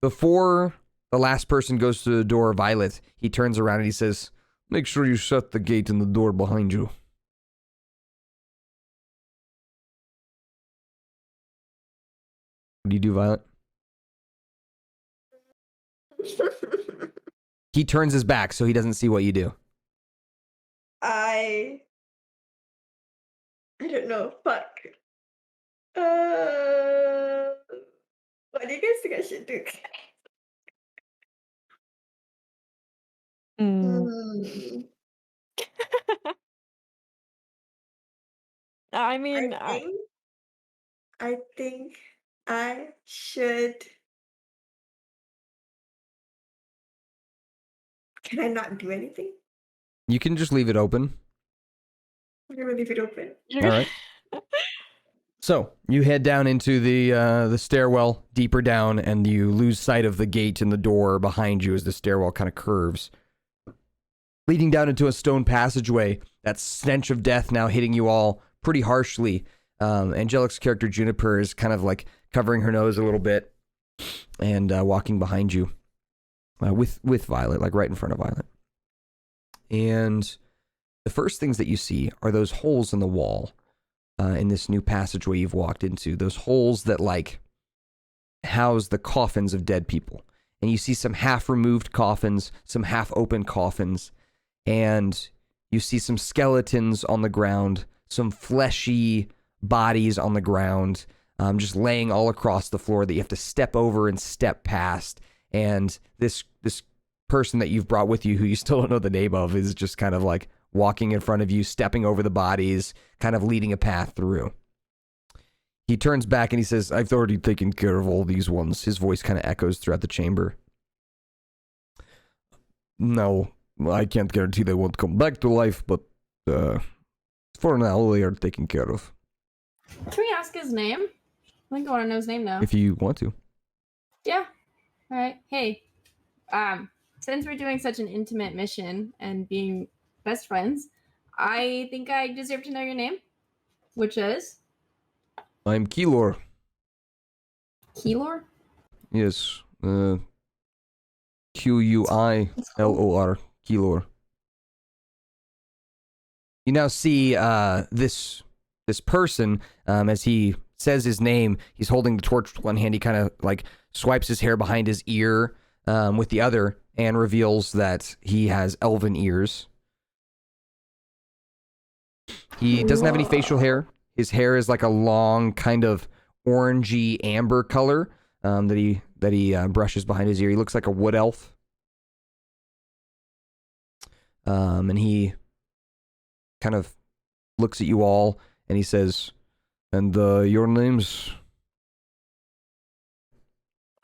before the last person goes to the door, Violet, he turns around and he says, "Make sure you shut the gate and the door behind you." What do you do, Violet? He turns his back so he doesn't see what you do. I don't know. Fuck. What do you guys think I should do? Mm. I mean, I think I should. Can I not do anything? You can just leave it open. I'm gonna leave it open. All right. So you head down into the stairwell deeper down, and you lose sight of the gate and the door behind you as the stairwell kind of curves, leading down into a stone passageway. That stench of death now hitting you all pretty harshly. Angelic's character Juniper is kind of like covering her nose a little bit and walking behind you with Violet, like right in front of Violet. And the first things that you see are those holes in the wall in this new passageway you've walked into. Those holes that like house the coffins of dead people. And you see some half-removed coffins, some half-open coffins, and you see some skeletons on the ground, some fleshy bodies on the ground, just laying all across the floor that you have to step over and step past. And this person that you've brought with you, who you still don't know the name of, is just kind of like walking in front of you, stepping over the bodies, kind of leading a path through. He turns back and he says, "I've already taken care of all these ones." His voice kind of echoes throughout the chamber. "No, I can't guarantee they won't come back to life, but for now they are taken care of." Can we ask his name? I think I want to know his name now. If you want to. Yeah. All right. Hey, since we're doing such an intimate mission and being best friends, I think I deserve to know your name, which is I'm Keylor. Keylor. Yes. Quilor. Keylor. You now see this person, as he says his name, he's holding the torch with one hand. He kind of like swipes his hair behind his ear with the other and reveals that he has elven ears. He doesn't have any facial hair. His hair is like a long kind of orangey amber color that he brushes behind his ear. He looks like a wood elf. And he kind of looks at you all and he says, "And your names?"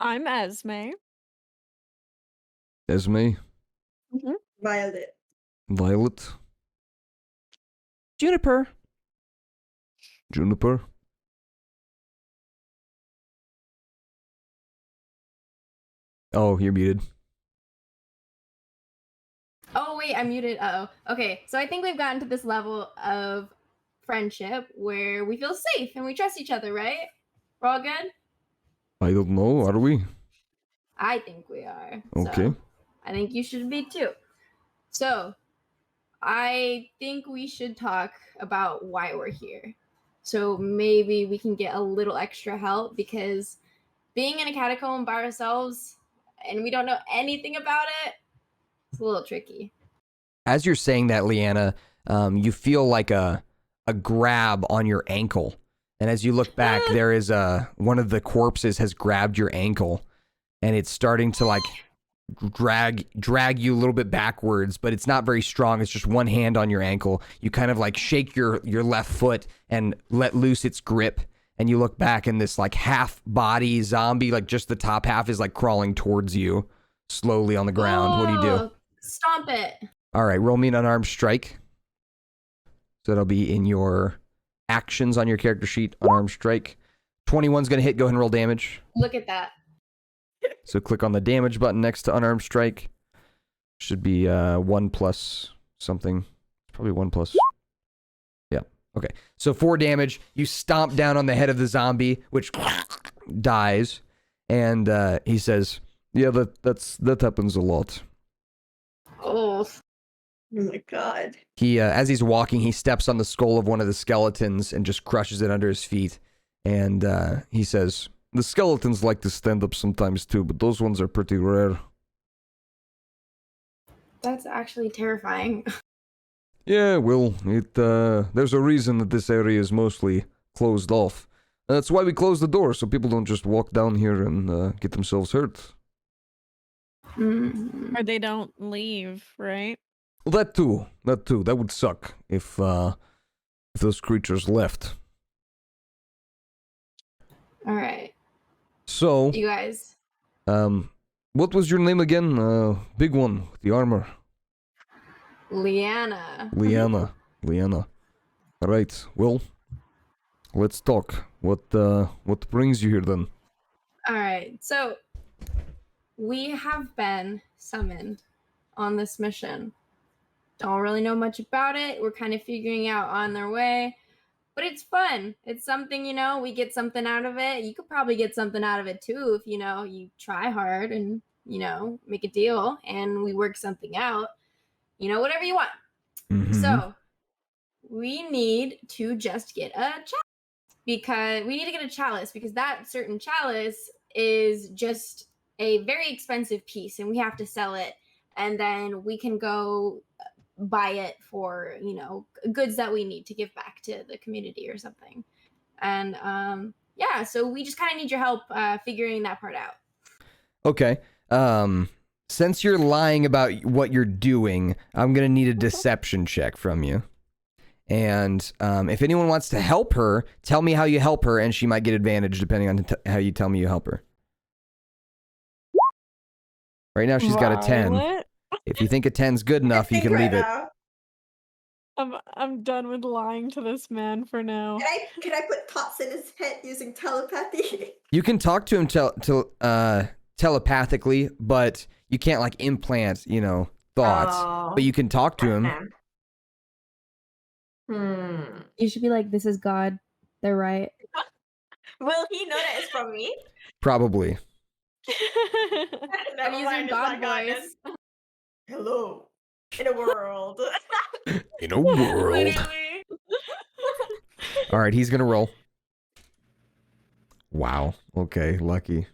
I'm Esme. Esme, Violet. Violet, Juniper. Juniper. Oh, you're muted. Oh wait, I'm muted. Uh-oh. Okay, so I think we've gotten to this level of friendship where we feel safe and we trust each other, right? We're all good? I don't know, are we? I think we are. Okay. So I think you should be too. So I think we should talk about why we're here. So maybe we can get a little extra help because being in a catacomb by ourselves and we don't know anything about it, it's a little tricky. As you're saying that, Leanna, you feel like a grab on your ankle. And as you look back, there is one of the corpses has grabbed your ankle and it's starting to like drag you a little bit backwards, but it's not very strong. It's just one hand on your ankle. You kind of like shake your left foot and let loose its grip. And you look back and this like half body zombie, like just the top half is like crawling towards you slowly on the ground. What do you do? Oh, stomp it. All right, roll me an unarmed strike. So that'll be in your actions on your character sheet, unarmed strike. 21's going to hit. Go ahead and roll damage. Look at that. So click on the damage button next to unarmed strike. Should be 1 plus something. Probably 1 plus. Yeah. Okay. So 4 damage. You stomp down on the head of the zombie, which dies. And he says, "Yeah, that happens a lot." Oh. Oh my god. He, as he's walking, he steps on the skull of one of the skeletons and just crushes it under his feet. And he says, "The skeletons like to stand up sometimes too, but those ones are pretty rare." That's actually terrifying. Yeah, well, there's a reason that this area is mostly closed off. That's why we close the door, so people don't just walk down here and get themselves hurt. Mm. Or they don't leave, right? Well, that too. That would suck if those creatures left. All right. So, You guys. what was your name again? Big one with the armor. Leanna. Leanna. All right. Well, let's talk. What brings you here then? All right. So we have been summoned on this mission. Don't really know much about it. We're kind of figuring out on their way. But it's fun. It's something, we get something out of it. You could probably get something out of it too if, you try hard and, make a deal and we work something out. Whatever you want. Mm-hmm. So we need to just get a chalice because that certain chalice is just a very expensive piece and we have to sell it. And then we can go buy it for, goods that we need to give back to the community or something. And so we just kind of need your help figuring that part out. Okay. Since you're lying about what you're doing, I'm going to need a deception check from you. And if anyone wants to help her, tell me how you help her, and she might get advantage depending on how you tell me you help her. Right now, she's got a 10. Violet? If you think a 10's good enough, you can leave it. I'm done with lying to this man for now. Can I put thoughts in his head using telepathy? You can talk to him telepathically, but you can't like implant, thoughts. Oh, But you can talk to him. okay. You should be like, this is God. They're right. Will he know that it's from me? Probably. I'm using God voice. Hello. In a world. In a world. Literally. All right, he's gonna roll. Wow. Okay, lucky.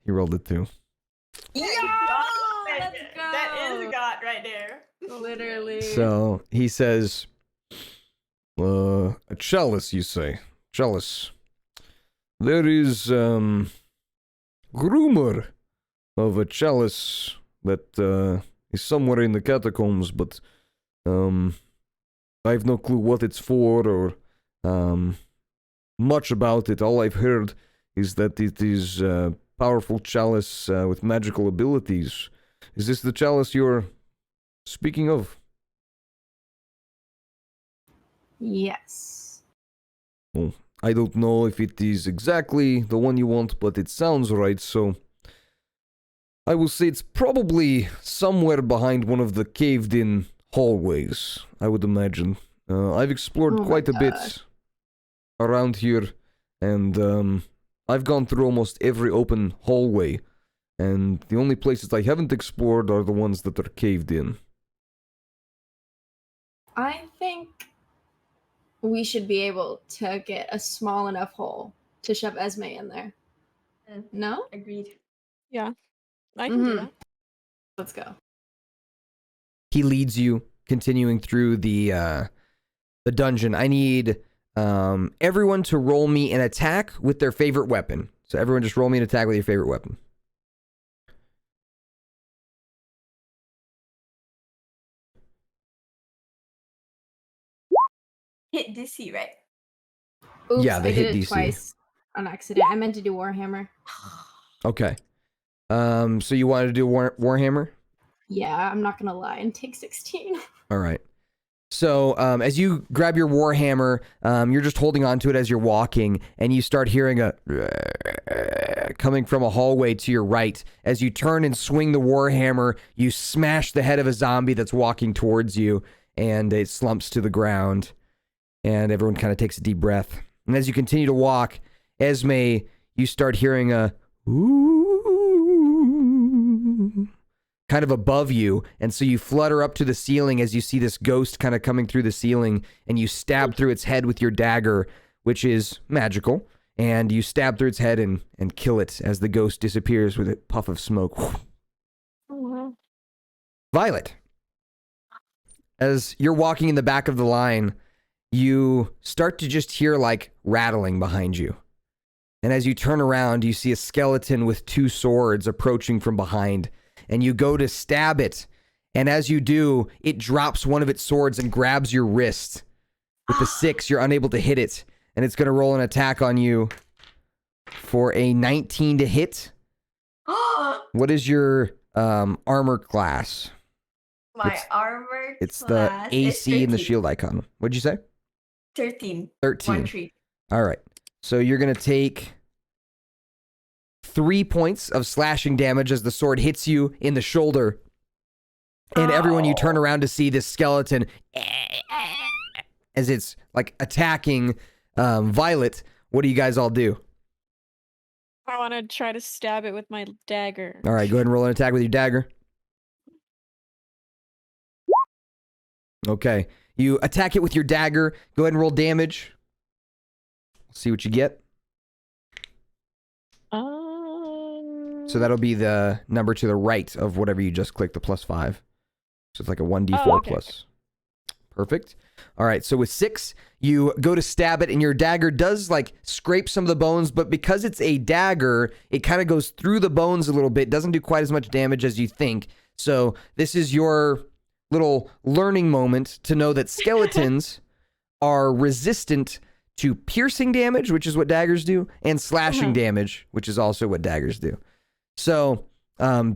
He rolled it too. Yeah, let's go. That is God right there. Literally. So he says, A chalice, you say? Chalice. There is, rumor of a chalice that, is somewhere in the catacombs, but, I have no clue what it's for or, much about it. All I've heard is that it is a powerful chalice with magical abilities. Is this the chalice you're speaking of? Yes. Well, I don't know if it is exactly the one you want, but it sounds right, so I will say it's probably somewhere behind one of the caved-in hallways, I would imagine. I've explored Oh my quite a bit God. around here, and I've gone through almost every open hallway, and the only places I haven't explored are the ones that are caved in. I think we should be able to get a small enough hole to shove Esme in there. Mm. No? Agreed. Yeah, I can do Mhm. that. Let's go. He leads you, continuing through the dungeon. I need everyone to roll me an attack with their favorite weapon. So everyone just roll me an attack with your favorite weapon. Hit DC, right? Oops, Yeah, the I hit did it DC. twice on accident. I meant to do Warhammer. Okay. So you wanted to do Warhammer? Yeah, I'm not gonna lie and take 16. All right. So as you grab your Warhammer, you're just holding onto it as you're walking, and you start hearing a coming from a hallway to your right. As you turn and swing the Warhammer, you smash the head of a zombie that's walking towards you, and it slumps to the ground. And everyone kind of takes a deep breath. And as you continue to walk, Esme, you start hearing a ooh kind of above you, and so you flutter up to the ceiling as you see this ghost kind of coming through the ceiling, and you stab through its head with your dagger, which is magical, and you stab through its head and kill it as the ghost disappears with a puff of smoke. Oh, wow. Violet, as you're walking in the back of the line, you start to just hear like rattling behind you. And as you turn around, you see a skeleton with two swords approaching from behind. And you go to stab it. And as you do, it drops one of its swords and grabs your wrist. With the 6, you're unable to hit it. And it's going to roll an attack on you for a 19 to hit. What is your armor class? My It's- armor It's the class is AC and the 13. shield icon. What'd you say? 13. 13. 1-3. All right. So you're going to take 3 points of slashing damage as the sword hits you in the shoulder. And everyone, you turn around to see this skeleton as it's like attacking Violet. What do you guys all do? I want to try to stab it with my dagger. All right, go ahead and roll an attack with your dagger. Okay. You attack it with your dagger. Go ahead and roll damage. See what you get. So that'll be the number to the right of whatever you just clicked, the +5. So it's like a 1d4 Oh, okay. plus. Perfect. All right, so with 6, you go to stab it, and your dagger does like scrape some of the bones, but because it's a dagger, it kind of goes through the bones a little bit, doesn't do quite as much damage as you think. So this is your little learning moment to know that skeletons are resistant to piercing damage, which is what daggers do, and slashing damage, which is also what daggers do. So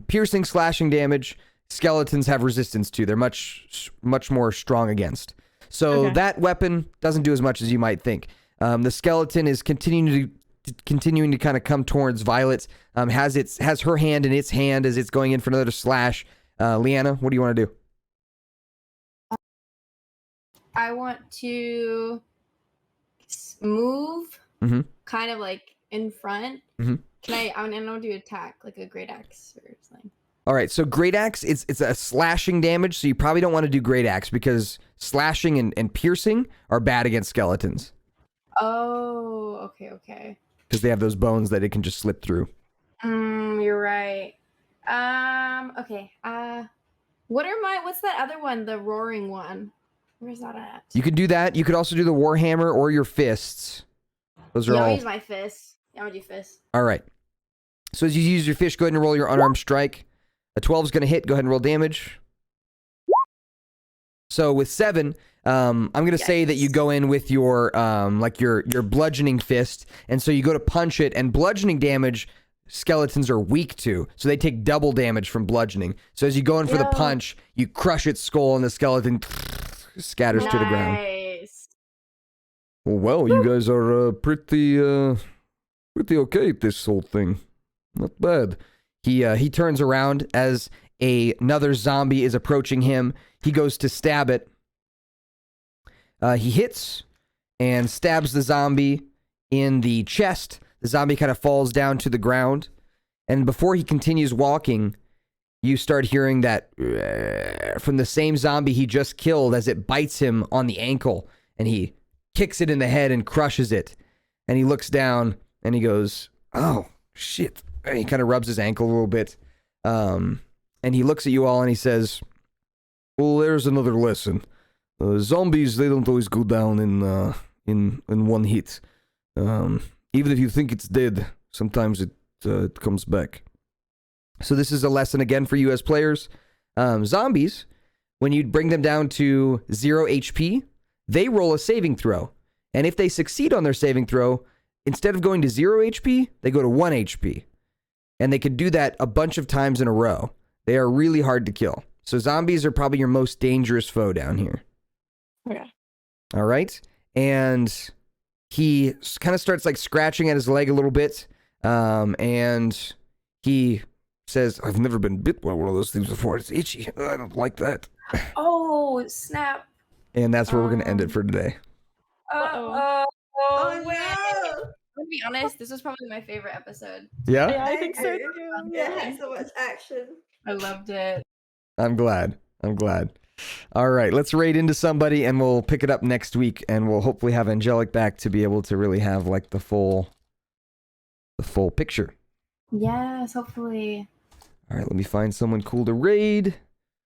piercing, slashing damage, skeletons have resistance to. They're much more strong against. So that weapon doesn't do as much as you might think. The skeleton is continuing to kind of come towards Violet. Has her hand in its hand as it's going in for another slash. Leanna, what do you want to do? I want to move kind of like in front. Can I want to do attack, like a great axe or something. All right, so great axe, it's a slashing damage, so you probably don't want to do great axe because slashing and piercing are bad against skeletons. Oh, okay. Because they have those bones that it can just slip through. You're right. Okay. What's that other one? The roaring one. Where's that at? You could do that. You could also do the Warhammer or your fists. Those are Yeah, I'll all. use my fist. Yeah, I'm gonna do fist. All right. So as you use your fish, go ahead and roll your unarmed strike. A 12 is going to hit. Go ahead and roll damage. So with 7, I'm going to say that you go in with your like your bludgeoning fist, and so you go to punch it, and bludgeoning damage skeletons are weak to, so they take double damage from bludgeoning. So as you go in for the punch, you crush its skull, and the skeleton scatters to the ground. Nice. Well, you guys are pretty okay at this whole thing. Not bad. He turns around as another zombie is approaching him. He goes to stab it. He hits and stabs the zombie in the chest. The zombie kind of falls down to the ground. And before he continues walking, you start hearing that from the same zombie he just killed as it bites him on the ankle. And he kicks it in the head and crushes it. And he looks down and he goes, "Oh, shit." And he kind of rubs his ankle a little bit. And he looks at you all and he says, Well, there's another lesson. Zombies, they don't always go down in one hit. Even if you think it's dead, sometimes it comes back. so this is a lesson again for you as players. Zombies, when you bring them down to 0 HP, they roll a saving throw. And if they succeed on their saving throw, instead of going to 0 HP, they go to 1 HP. And they can do that a bunch of times in a row. They are really hard to kill. So zombies are probably your most dangerous foe down here. Okay. All right. And he kind of starts like scratching at his leg a little bit. And he says, I've never been bit by one of those things before. It's itchy. I don't like that. Oh, snap. and that's where we're going to end it for today. Uh-oh. Oh wait. no! To be honest, this was probably my favorite episode. Yeah? Yeah, I think so agree. too. It had so much action. I loved it. I'm glad. All right, let's raid into somebody and we'll pick it up next week and we'll hopefully have Angelic back to be able to really have like the full picture. Yes, hopefully. All right, let me find someone cool to raid.